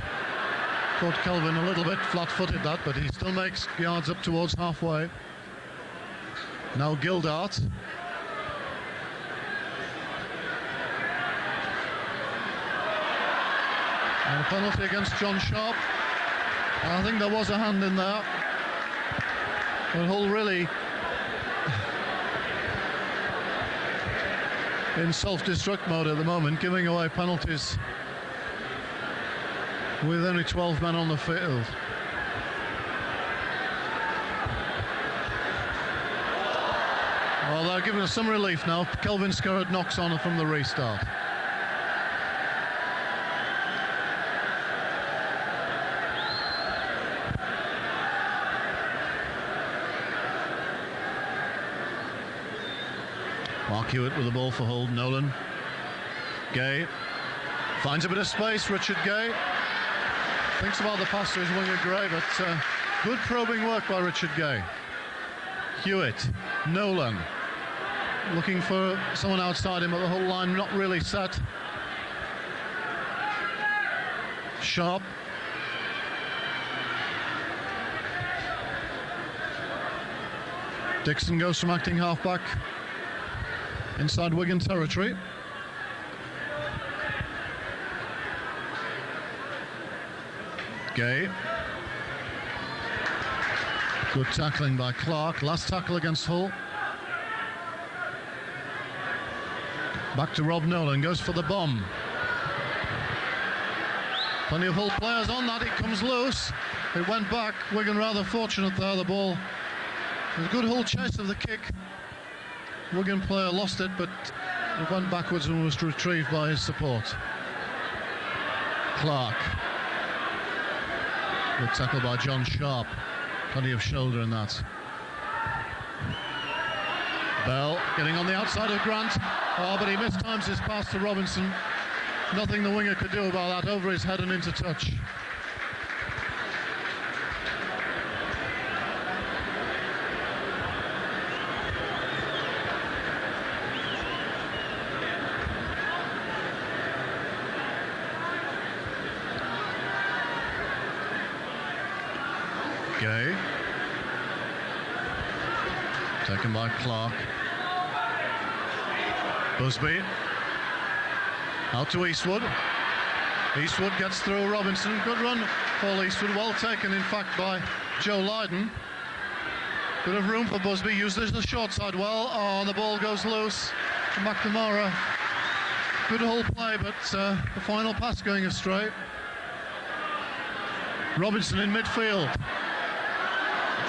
Caught Kelvin a little bit flat-footed that, but he still makes yards up towards halfway. Now Gildart. And a penalty against John Sharp. I think there was a hand in there. But Hull really in self-destruct mode at the moment, giving away penalties with only 12 men on the field. Well, they're giving us some relief now. Kelvin Skerrett knocks on from the restart. Mark Hewitt with the ball for Hull. Nolan. Gay. Finds a bit of space. Richard Gay. Thinks about the pass to his winger Gray, but Good probing work by Richard Gay. Hewitt, Nolan, looking for someone outside him, but the whole line not really set. Sharp. Dixon goes from acting halfback inside Wigan territory. Gay. Good tackling by Clark. Last tackle against Hull. Back to Rob Nolan. Goes for the bomb. Plenty of Hull players on that. It comes loose. It went back. Wigan rather fortunate there. The ball. It was a good Hull chase of the kick. Wigan player lost it, but it went backwards and was retrieved by his support. Clark. Good tackle by John Sharp. Plenty of shoulder in that. Bell getting on the outside of Grant. Oh, but he mistimes his pass to Robinson. Nothing the winger could do about that. Over his head and into touch. Gay. Taken by Clark. Busby. Out to Eastwood. Eastwood gets through Robinson. Good run, Paul Eastwood. Well taken, in fact, by Joe Lydon. Bit of room for Busby. Uses the short side well. Oh, and the ball goes loose to McNamara. Good Hull play, but the final pass going astray. Robinson in midfield.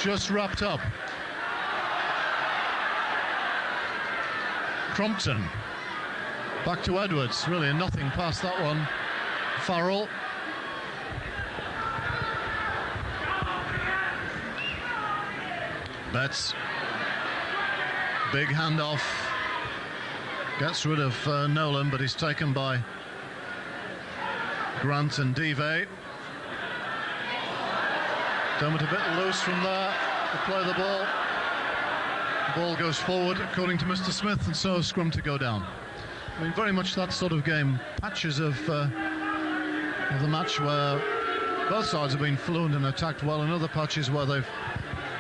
Just wrapped up. Crompton. Back to Edwards. Really a nothing pass, that one. Farrell. Betts. Big handoff. Gets rid of Nolan, but he's taken by Grant and Dive. Dermot a bit loose from there to play the ball. The ball goes forward, according to Mr. Smith, and so scrum to go down. I mean, very much that sort of game. Patches of the match where both sides have been fluent and attacked well, and other patches where they've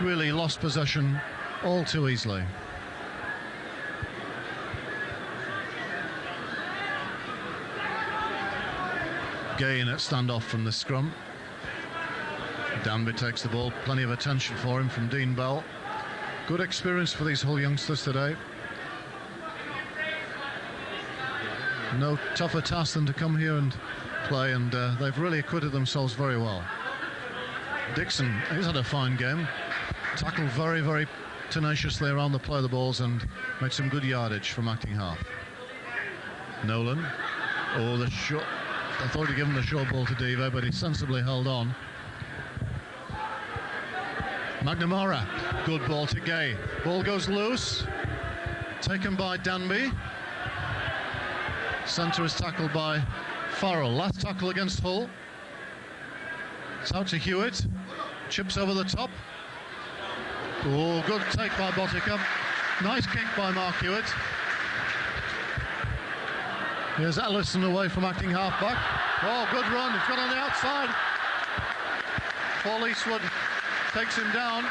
really lost possession all too easily. Gay in at standoff from the scrum. Danby takes the ball. Plenty of attention for him from Dean Bell. Good experience for these Hull youngsters today. No tougher task than to come here and play, and they've really acquitted themselves very well. Dixon, he's had a fine game. Tackled very, very tenaciously around the play of the balls and made some good yardage from acting half. Nolan. Oh, the short. I thought he'd given the short ball to Diva, but he sensibly held on. McNamara, good ball to Gay. Ball goes loose. Taken by Danby. Centre is tackled by Farrell. Last tackle against Hull. It's out to Hewitt. Chips over the top. Oh, good take by Bottica. Nice kick by Mark Hewitt. Here's Ellison away from acting halfback. Oh, good run. It's got on the outside. Paul Eastwood takes him down.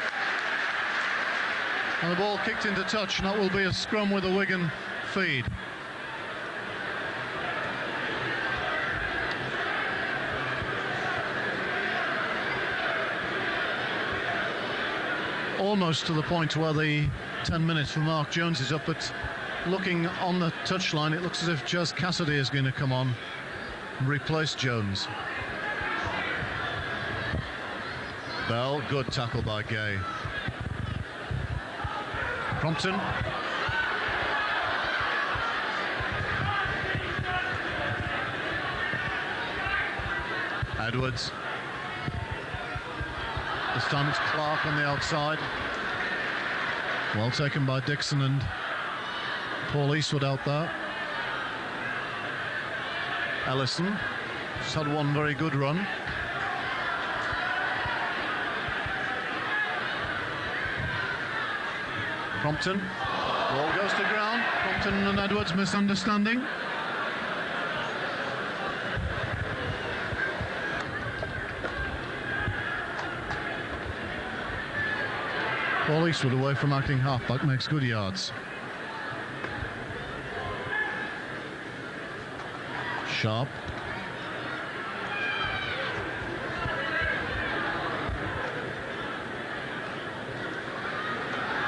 And the ball kicked into touch, and that will be a scrum with a Wigan feed. Almost to the point where the 10 minutes for Mark Jones is up, but looking on the touchline, it looks as if Jazz Cassidy is going to come on and replace Jones. Bell, good tackle by Gay. Crompton. Edwards. This time it's Clark on the outside. Well taken by Dixon and Paul Eastwood out there. Ellison just had one very good run. Crompton. Ball goes to ground. Crompton and Edwards misunderstanding. Paul Eastwood away from acting halfback makes good yards. Sharp.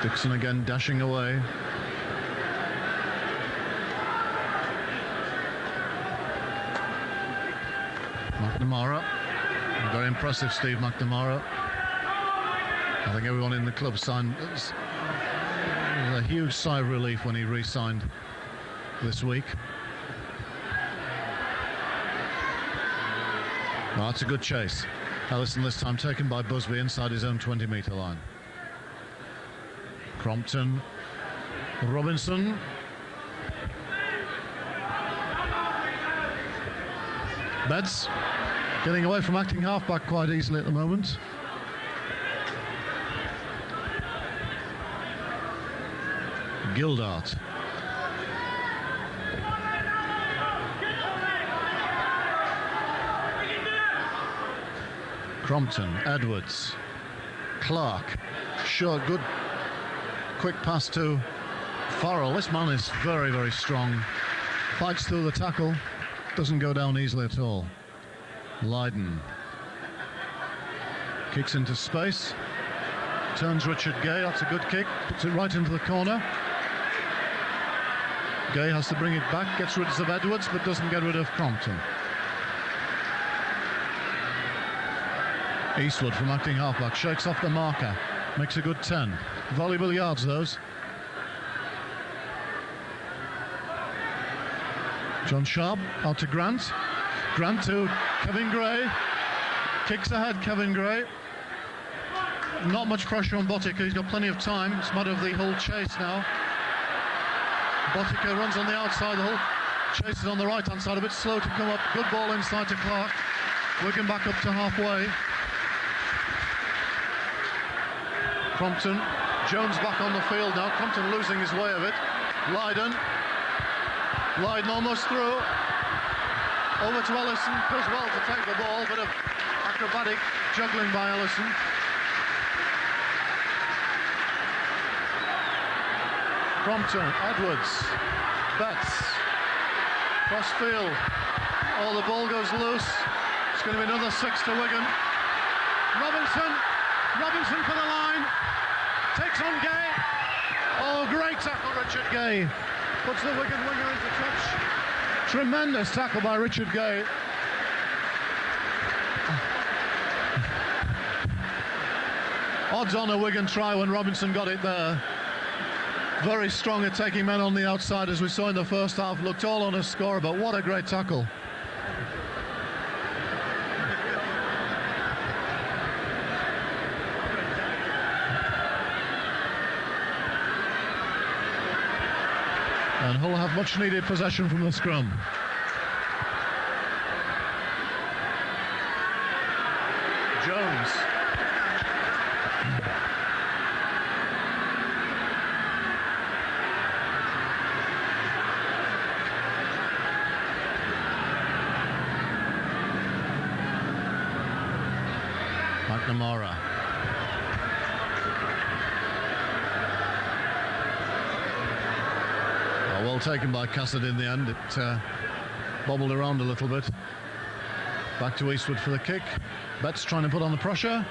Dixon again dashing away. McNamara. Very impressive, Steve McNamara. I think everyone in the club signed. It was a huge sigh of relief when he re-signed this week. Well, that's a good chase. Ellison this time taken by Busby inside his own 20-metre line. Crompton, Robinson. Betts getting away from acting halfback quite easily at the moment. Gildart. Crompton, Edwards, Clark, short, good quick pass to Farrell. This man is very, very strong. Fights through the tackle, doesn't go down easily at all. Lydon kicks into space, turns Richard Gay. That's a good kick, puts it right into the corner. Gay has to bring it back, gets rid of Edwards, but doesn't get rid of Crompton. Eastwood from acting halfback shakes off the marker, makes a good 10. Valuable yards, those. John Sharp out to Grant. Grant to Kevin Gray. Kicks ahead, Kevin Gray. Not much pressure on Botica, he's got plenty of time. It's a matter of the whole chase now. Botica runs on the outside, the whole chase is on the right hand side, a bit slow to come up. Good ball inside to Clark. Wigan back up to halfway. Crompton, Jones back on the field now. Crompton losing his way of it. Lydon almost through. Over to Ellison, does well to take the ball, bit of acrobatic juggling by Ellison. Crompton, Edwards, Betts, cross field. Oh, the ball goes loose. It's going to be another 6 to Wigan. Robinson for the line. Takes on Gay. Oh, great tackle, Richard Gay. Puts the Wigan winger into touch. Tremendous tackle by Richard Gay. Odds on a Wigan try when Robinson got it there. Very strong at taking men on the outside, as we saw in the first half. Looked all on his score, but what a great tackle. And Hull have much needed possession from the scrum. Jones. McNamara. Well taken by Cassidy in the end. It bobbled around a little bit. Back to Eastwood for the kick. Betts trying to put on the pressure.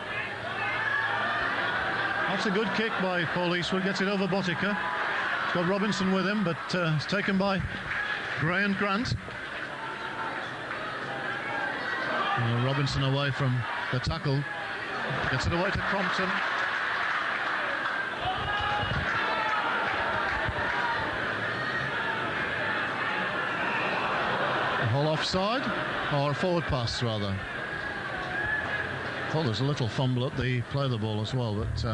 That's a good kick by Paul Eastwood. Gets it over Botica. He's got Robinson with him, but it's taken by Gray and Grant. Robinson away from the tackle. Gets it away to Crompton. Hull offside, or forward pass rather. Oh, there's a little fumble at the play of the ball as well, but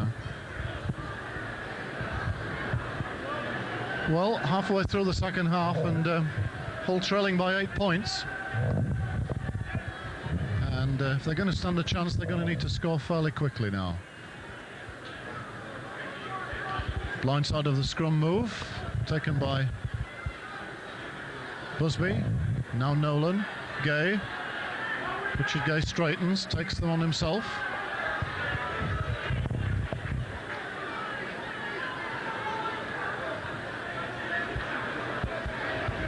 well, halfway through the second half, and Hull trailing by 8 points. And if they're going to stand a chance, they're going to need to score fairly quickly now. Blind side of the scrum move, taken by Busby. Now Nolan, Gay. Richard Gay straightens, takes them on himself.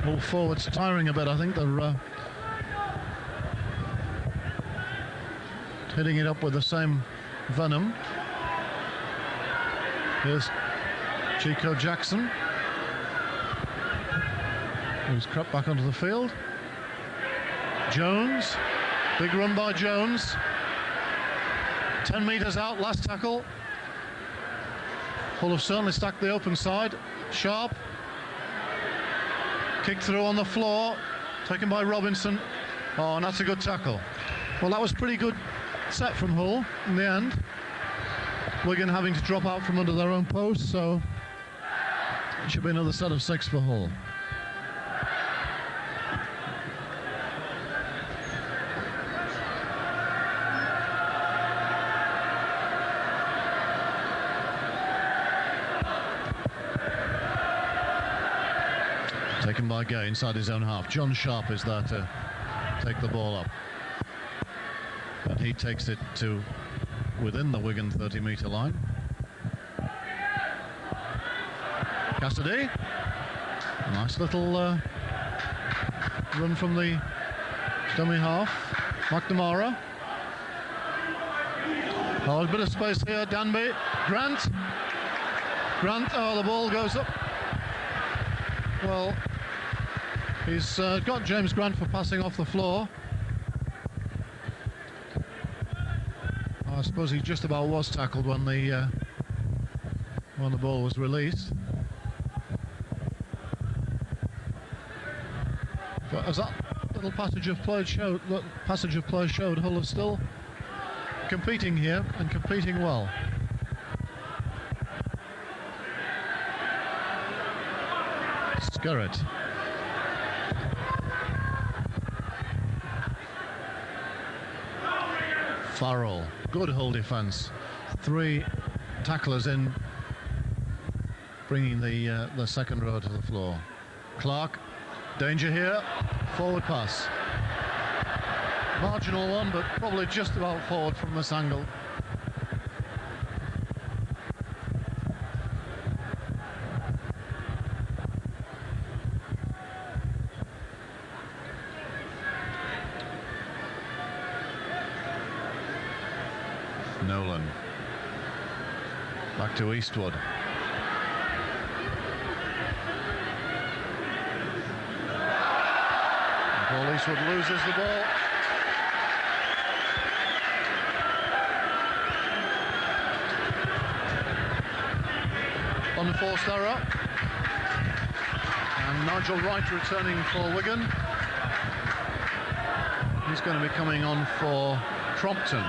All forwards tiring a bit, I think. They're hitting it up with the same venom. Here's Chico Jackson, who's crept back onto the field. Jones, big run by Jones. 10 metres out, last tackle. Hull have certainly stacked the open side. Sharp. Kick through on the floor, taken by Robinson. Oh, and that's a good tackle. Well, that was pretty good set from Hull in the end. Wigan having to drop out from under their own post, so it should be another set of 6 for Hull. Taken by Gay inside his own half. John Sharp is there to take the ball up. But he takes it to within the Wigan 30-metre line. Cassidy. A nice little run from the dummy half. McNamara. Oh, a bit of space here. Danby. Grant. Oh, the ball goes up. Well, he's got James Grant for passing off the floor. I suppose he just about was tackled when the ball was released. But as that little passage of play showed, Hull are still competing here and competing well. Skerritt. Farrell, good Hull defence. 3 tacklers in, bringing the second row to the floor. Clark, danger here. Forward pass. Marginal one, but probably just about forward from this angle. Nolan. Back to Eastwood. Paul Eastwood loses the ball. Unforced error. And Nigel Wright returning for Wigan. He's going to be coming on for Crompton.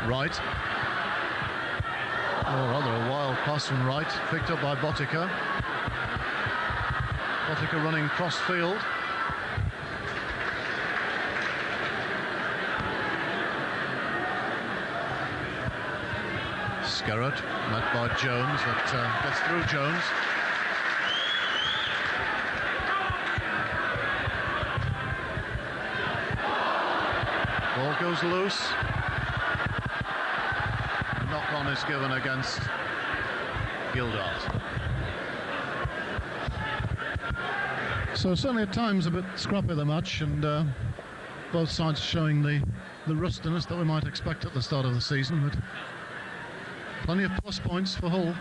Wright. Oh, rather a wild pass from Wright, picked up by Botica. Botica running cross field. Skerritt met by Jones, that gets through Jones. Ball goes loose. Knock-on is given against Gildart. So certainly at times a bit scrappy the match, and both sides showing the rustiness that we might expect at the start of the season, but plenty of plus points for Hull.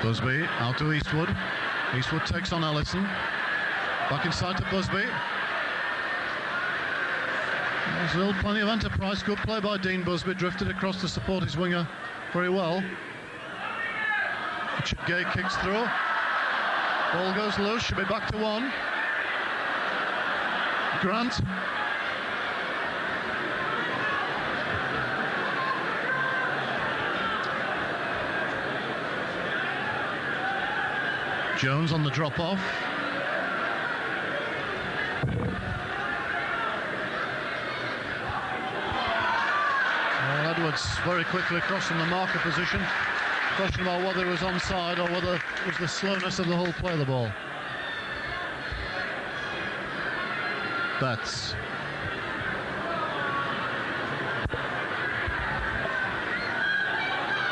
Busby out to Eastwood. Eastwood takes on Ellison. Back inside to Busby. There's still plenty of enterprise. Good play by Dean Busby, drifted across to support his winger very well. Richard Gay kicks through. Ball goes loose, should be back to 1. Grant. Jones on the drop-off. Well, Edwards very quickly crossing the marker position. Question about whether it was onside or whether it was the slowness of the whole play of the ball. Betts.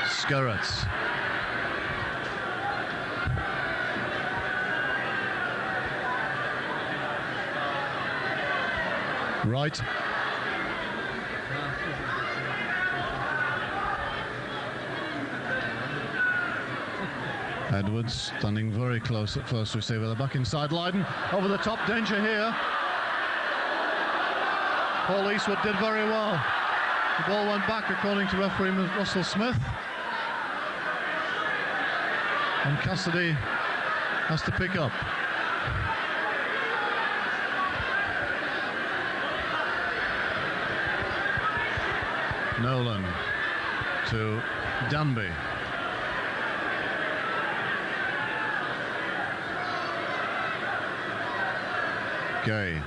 Skerritts. Right. Edwards standing very close at first receiver. They're back inside Lydon. Over the top, danger here. Paul Eastwood did very well. The ball went back according to referee Russell Smith. And Cassidy has to pick up. Nolan to Danby. Gay.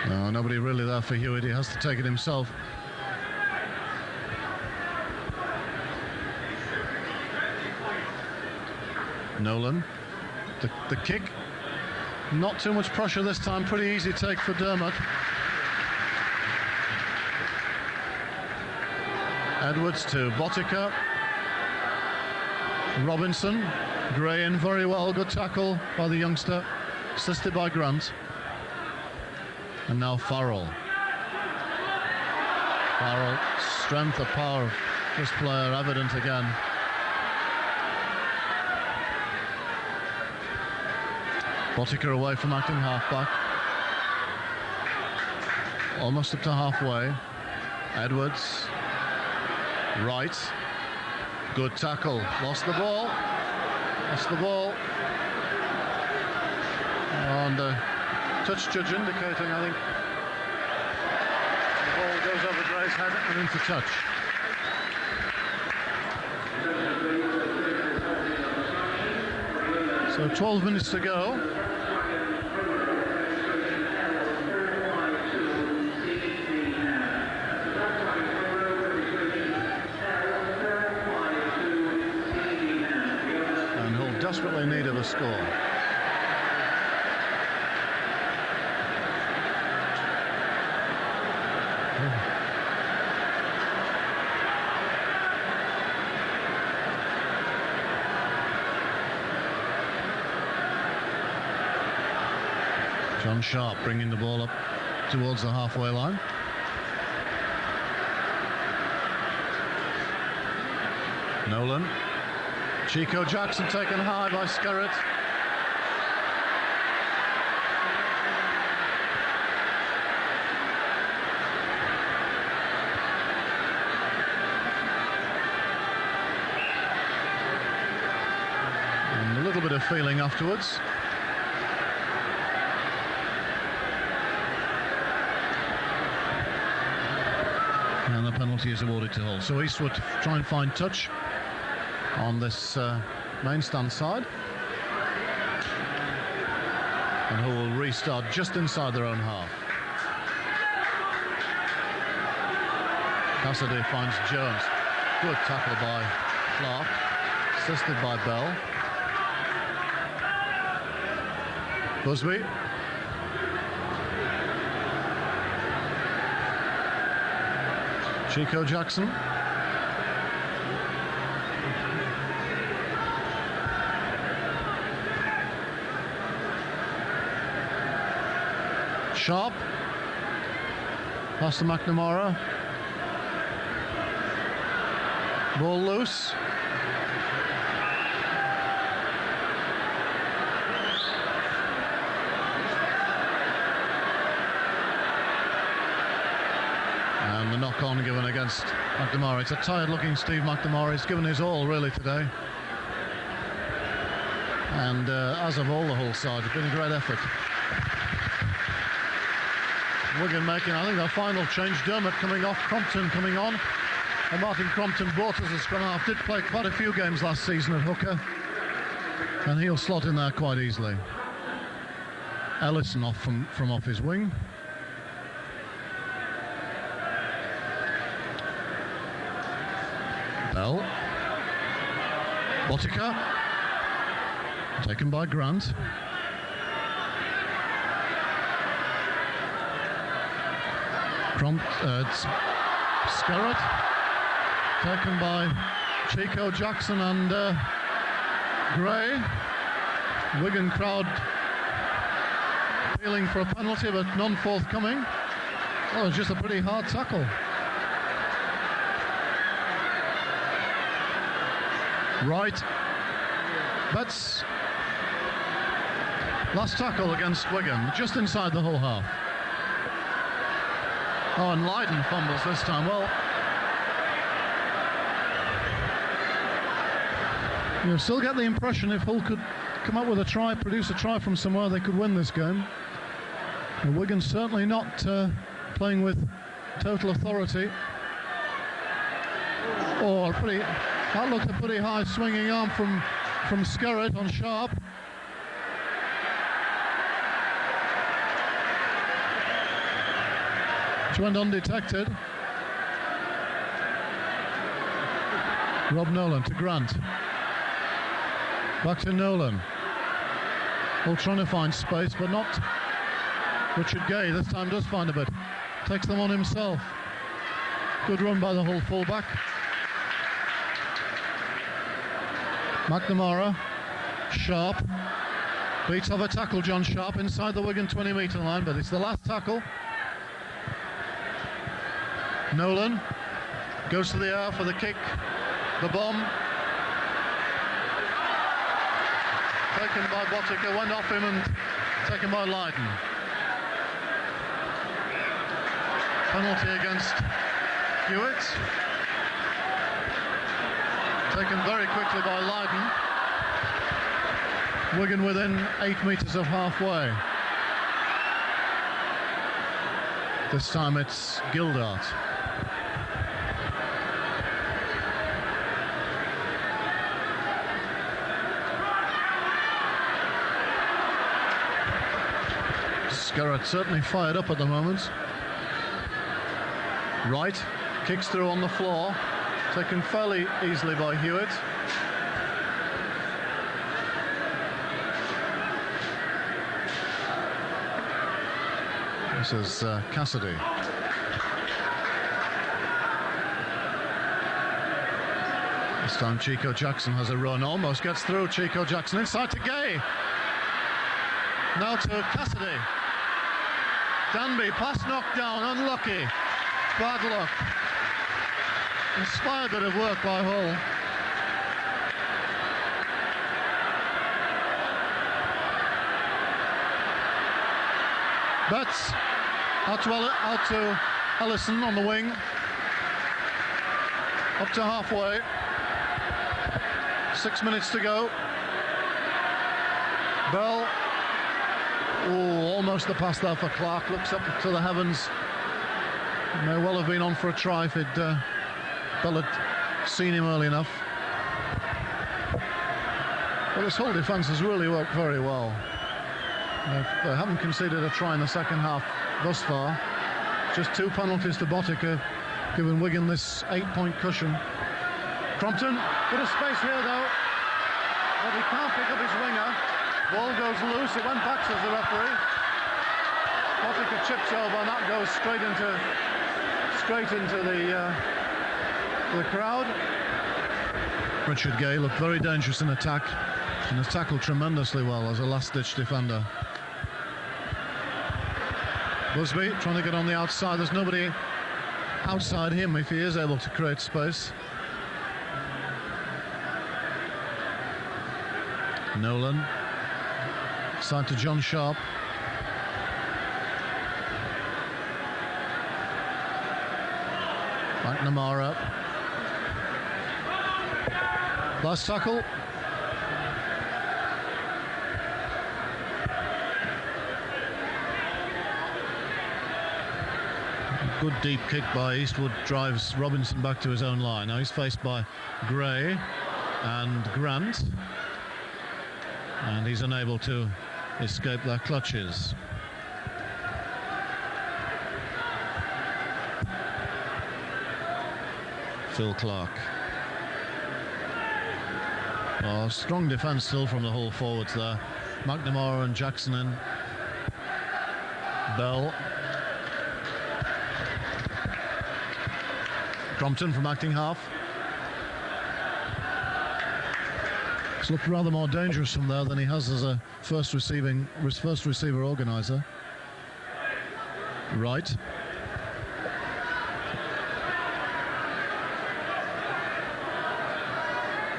No, nobody really there for Hewitt. He has to take it himself. Nolan. The kick. Not too much pressure this time. Pretty easy take for Dermott. Edwards to Botica. Robinson. Gray in very well. Good tackle by the youngster. Assisted by Grant. And now Farrell. Farrell, strength of power of this player evident again. Botica away from acting halfback. Almost up to halfway. Edwards. Right. Good tackle. Lost the ball. Lost the ball. And touch judge indicating, I think, the ball goes over Gray's head and into touch. So 12 minutes to go. And Hull desperately need of a score. John Sharp bringing the ball up towards the halfway line. Nolan. Chico Jackson taken high by Skerritt. And a little bit of feeling afterwards. And the penalty is awarded to Hull. So Eastwood try and find touch on this main stand side. And Hull will restart just inside their own half. Cassidy finds Jones. Good tackle by Clark. Assisted by Bell. Busby. Chico Jackson. Sharp. Pass to McNamara. Ball loose. on given against McNamara. It's a tired-looking Steve McNamara. He's given his all, really, today. And as of all the Hull side, it's been a great effort. Wigan making, I think, their final change. Dermot coming off, Crompton coming on. And Martin Crompton bought as a scrum half. Did play quite a few games last season at hooker. And he'll slot in there quite easily. Ellison off from off his wing. Bell. Botica. Taken by Grant. Skerrett. Taken by Chico Jackson and Gray. Wigan crowd appealing for a penalty, but none forthcoming. Oh, it was just a pretty hard tackle. Right. Betts. Last tackle against Wigan, just inside the Hull half. Oh, and Lydon fumbles this time. Well, you still get the impression if Hull could come up with a try, produce a try from somewhere, they could win this game. And Wigan certainly not playing with total authority. Oh, that looked a pretty high swinging arm from Skerrett on Sharp. Which went undetected. Rob Nolan to Grant. Back to Nolan. All trying to find space, but not Richard Gay. This time does find a bit. Takes them on himself. Good run by the Hull fullback. McNamara. Sharp. Beats off a tackle, John Sharp, inside the Wigan 20-metre line, but it's the last tackle. Nolan goes to the air for the kick. The bomb. Taken by Botica, went off him and taken by Lydon. Penalty against Hewitt. Taken very quickly by Lydon. Wigan within 8 metres of halfway. This time it's Gildart. Skerrett certainly fired up at the moment. Right, kicks through on the floor, taken fairly easily by Hewitt. This is Cassidy. This time Chico Jackson has a run, almost gets through. Chico Jackson inside to Gay. Now to Cassidy. Danby, pass knocked down, unlucky. Bad luck. Inspired bit of work by Hull. Betts out to Ellison on the wing. Up to halfway. 6 minutes to go. Bell. Oh, almost the pass there for Clark. Looks up to the heavens. May well have been on for a try if Bell had seen him early enough. Well, this whole defence has really worked very well. They haven't conceded a try in the second half thus far. Just 2 penalties to Botica, giving Wigan this 8-point cushion. Crompton, bit of space here though, but he can't pick up his winger. Ball goes loose, it went back, says the referee. Botica chips over and that goes straight into the crowd. Richard Gay looked very dangerous in attack and has tackled tremendously well as a last-ditch defender. Busby trying to get on the outside. There's nobody outside him if he is able to create space. Nolan. Side to John Sharp. McNamara. Last tackle. Good deep kick by Eastwood drives Robinson back to his own line. Now he's faced by Gray and Grant, and he's unable to escape their clutches. Phil Clark. Oh, strong defence still from the Hull forwards there. McNamara and Jackson in. Bell. Crompton from acting half. It's looked rather more dangerous from there than he has as a first receiver organiser. Right.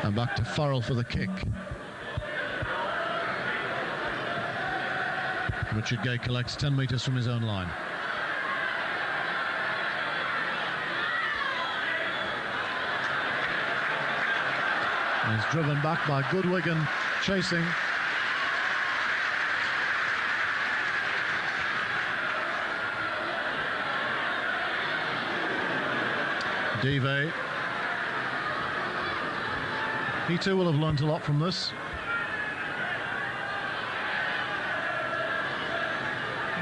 And back to Farrell for the kick. Richard Gay collects 10 metres from his own line. And he's driven back by good Wigan chasing. Dive. He too will have learnt a lot from this.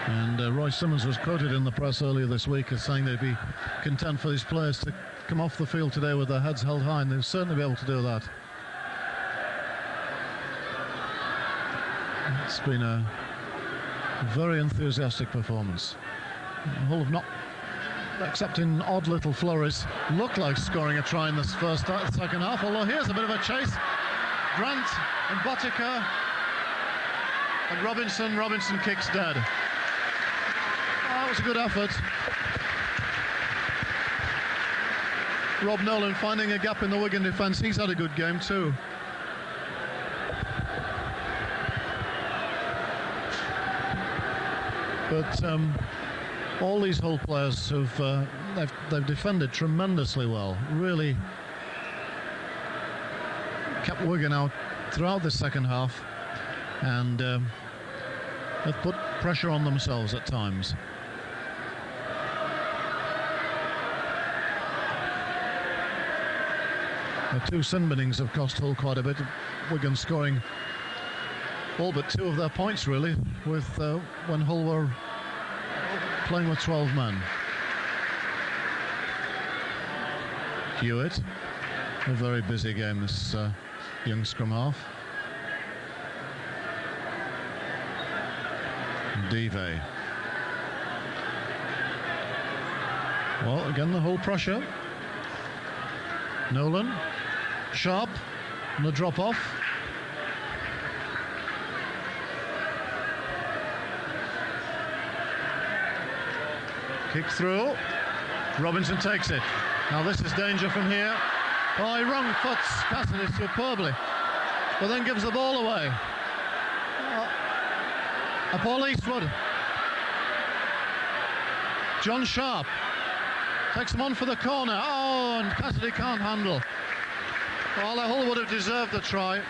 And Roy Simmons was quoted in the press earlier this week as saying they'd be content for these players to come off the field today with their heads held high, and they'll certainly be able to do that. It's been a very enthusiastic performance. Hull have not, except in odd little flurries, looked like scoring a try in this second half, although here's a bit of a chase. Grant and Botica and Robinson kicks dead. Oh, that was a good effort. Rob Nolan finding a gap in the Wigan defence. He's had a good game too. But all these Hull players have they've defended tremendously well. Really kept Wigan out throughout the second half, and they've put pressure on themselves at times. The two sin binnings have cost Hull quite a bit. Wigan scoring all but 2 of their points, really, with when Hull were playing with 12 men. Hewitt, a very busy game this young scrum half. Dive. Well, again the Hull pressure. Nolan, Sharp, and the drop off. Kick through. Robinson takes it. Now this is danger from here. Oh, he wrong foots Cassidy superbly, but then gives the ball away. Paul Eastwood. John Sharp takes him on for the corner. Oh, and Cassidy can't handle. Well, Hull would have deserved the try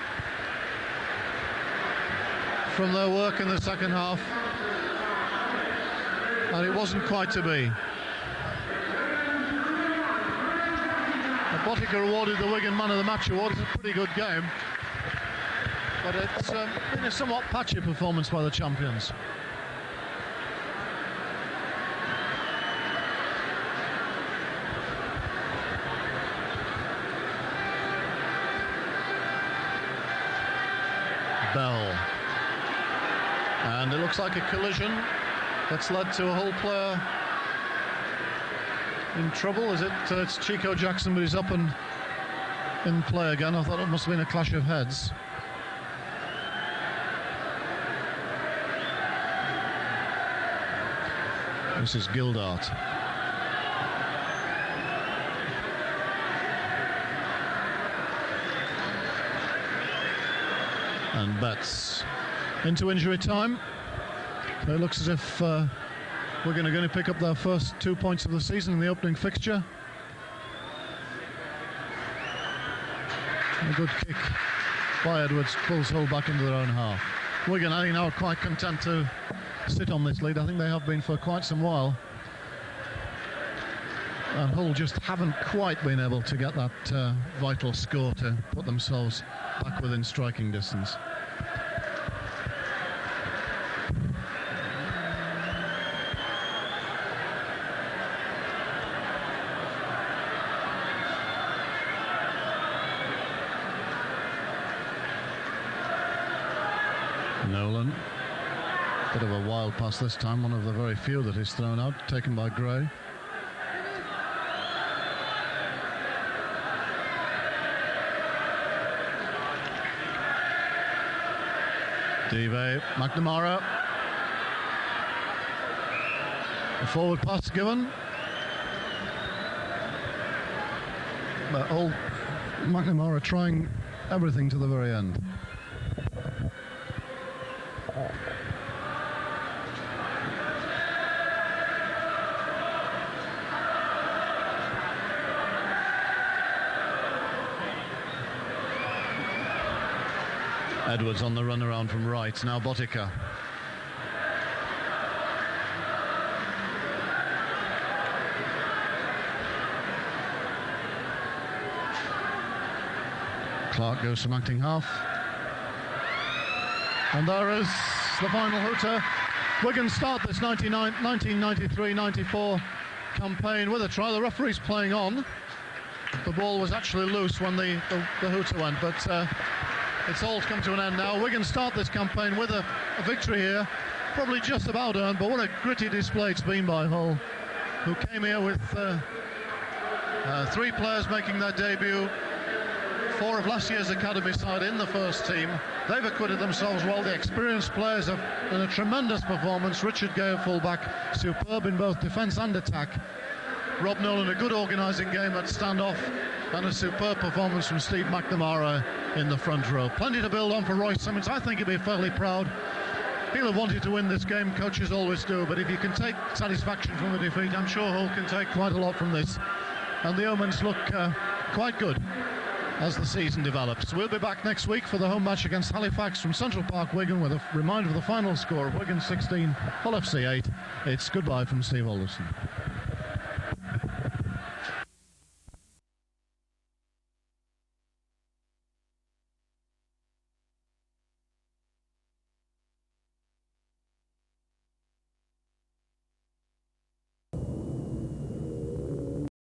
from their work in the second half, and it wasn't quite to be. Botica awarded the Wigan Man of the Match award. It's a pretty good game, but it's been a somewhat patchy performance by the champions. Bell, and it looks like a collision that's led to a Hull player in trouble. Is it? It's Chico Jackson, but he's up and in play again. I thought it must have been a clash of heads. This is Gildart. And Betts into injury time. It looks as if Wigan are going to pick up their first 2 points of the season in the opening fixture. A good kick by Edwards pulls Hull back into their own half. Wigan, I think, now are quite content to sit on this lead. I think they have been for quite some while. And Hull just haven't quite been able to get that vital score to put themselves back within striking distance. Nolan, bit of a wild pass this time, one of the very few that is thrown out, taken by Gray. Dive, McNamara. A forward pass given. But old McNamara trying everything to the very end. Edwards on the run around from right, now Botica. Clark goes from acting half. And there is the final hooter. Wigan start this 1993-94 campaign with a try. The referee's playing on. The ball was actually loose when the hooter went, but it's all come to an end now. Wigan start this campaign with a victory here, probably just about earned, but what a gritty display it's been by Hull, who came here with 3 players making their debut, 4 of last year's academy side in the first team. They've acquitted themselves well. The experienced players have done a tremendous performance. Richard Gay, fullback, superb in both defence and attack. Rob Nolan, a good organising game at standoff, and a superb performance from Steve McNamara in the front row. Plenty to build on for Roy Simmons. I think he'll be fairly proud. He'll have wanted to win this game, coaches always do, but if you can take satisfaction from a defeat, I'm sure Hull can take quite a lot from this. And the omens look quite good as the season develops. We'll be back next week for the home match against Halifax from Central Park, Wigan, with a reminder of the final score of Wigan 16, Hull FC 8. It's goodbye from Steve Alderson.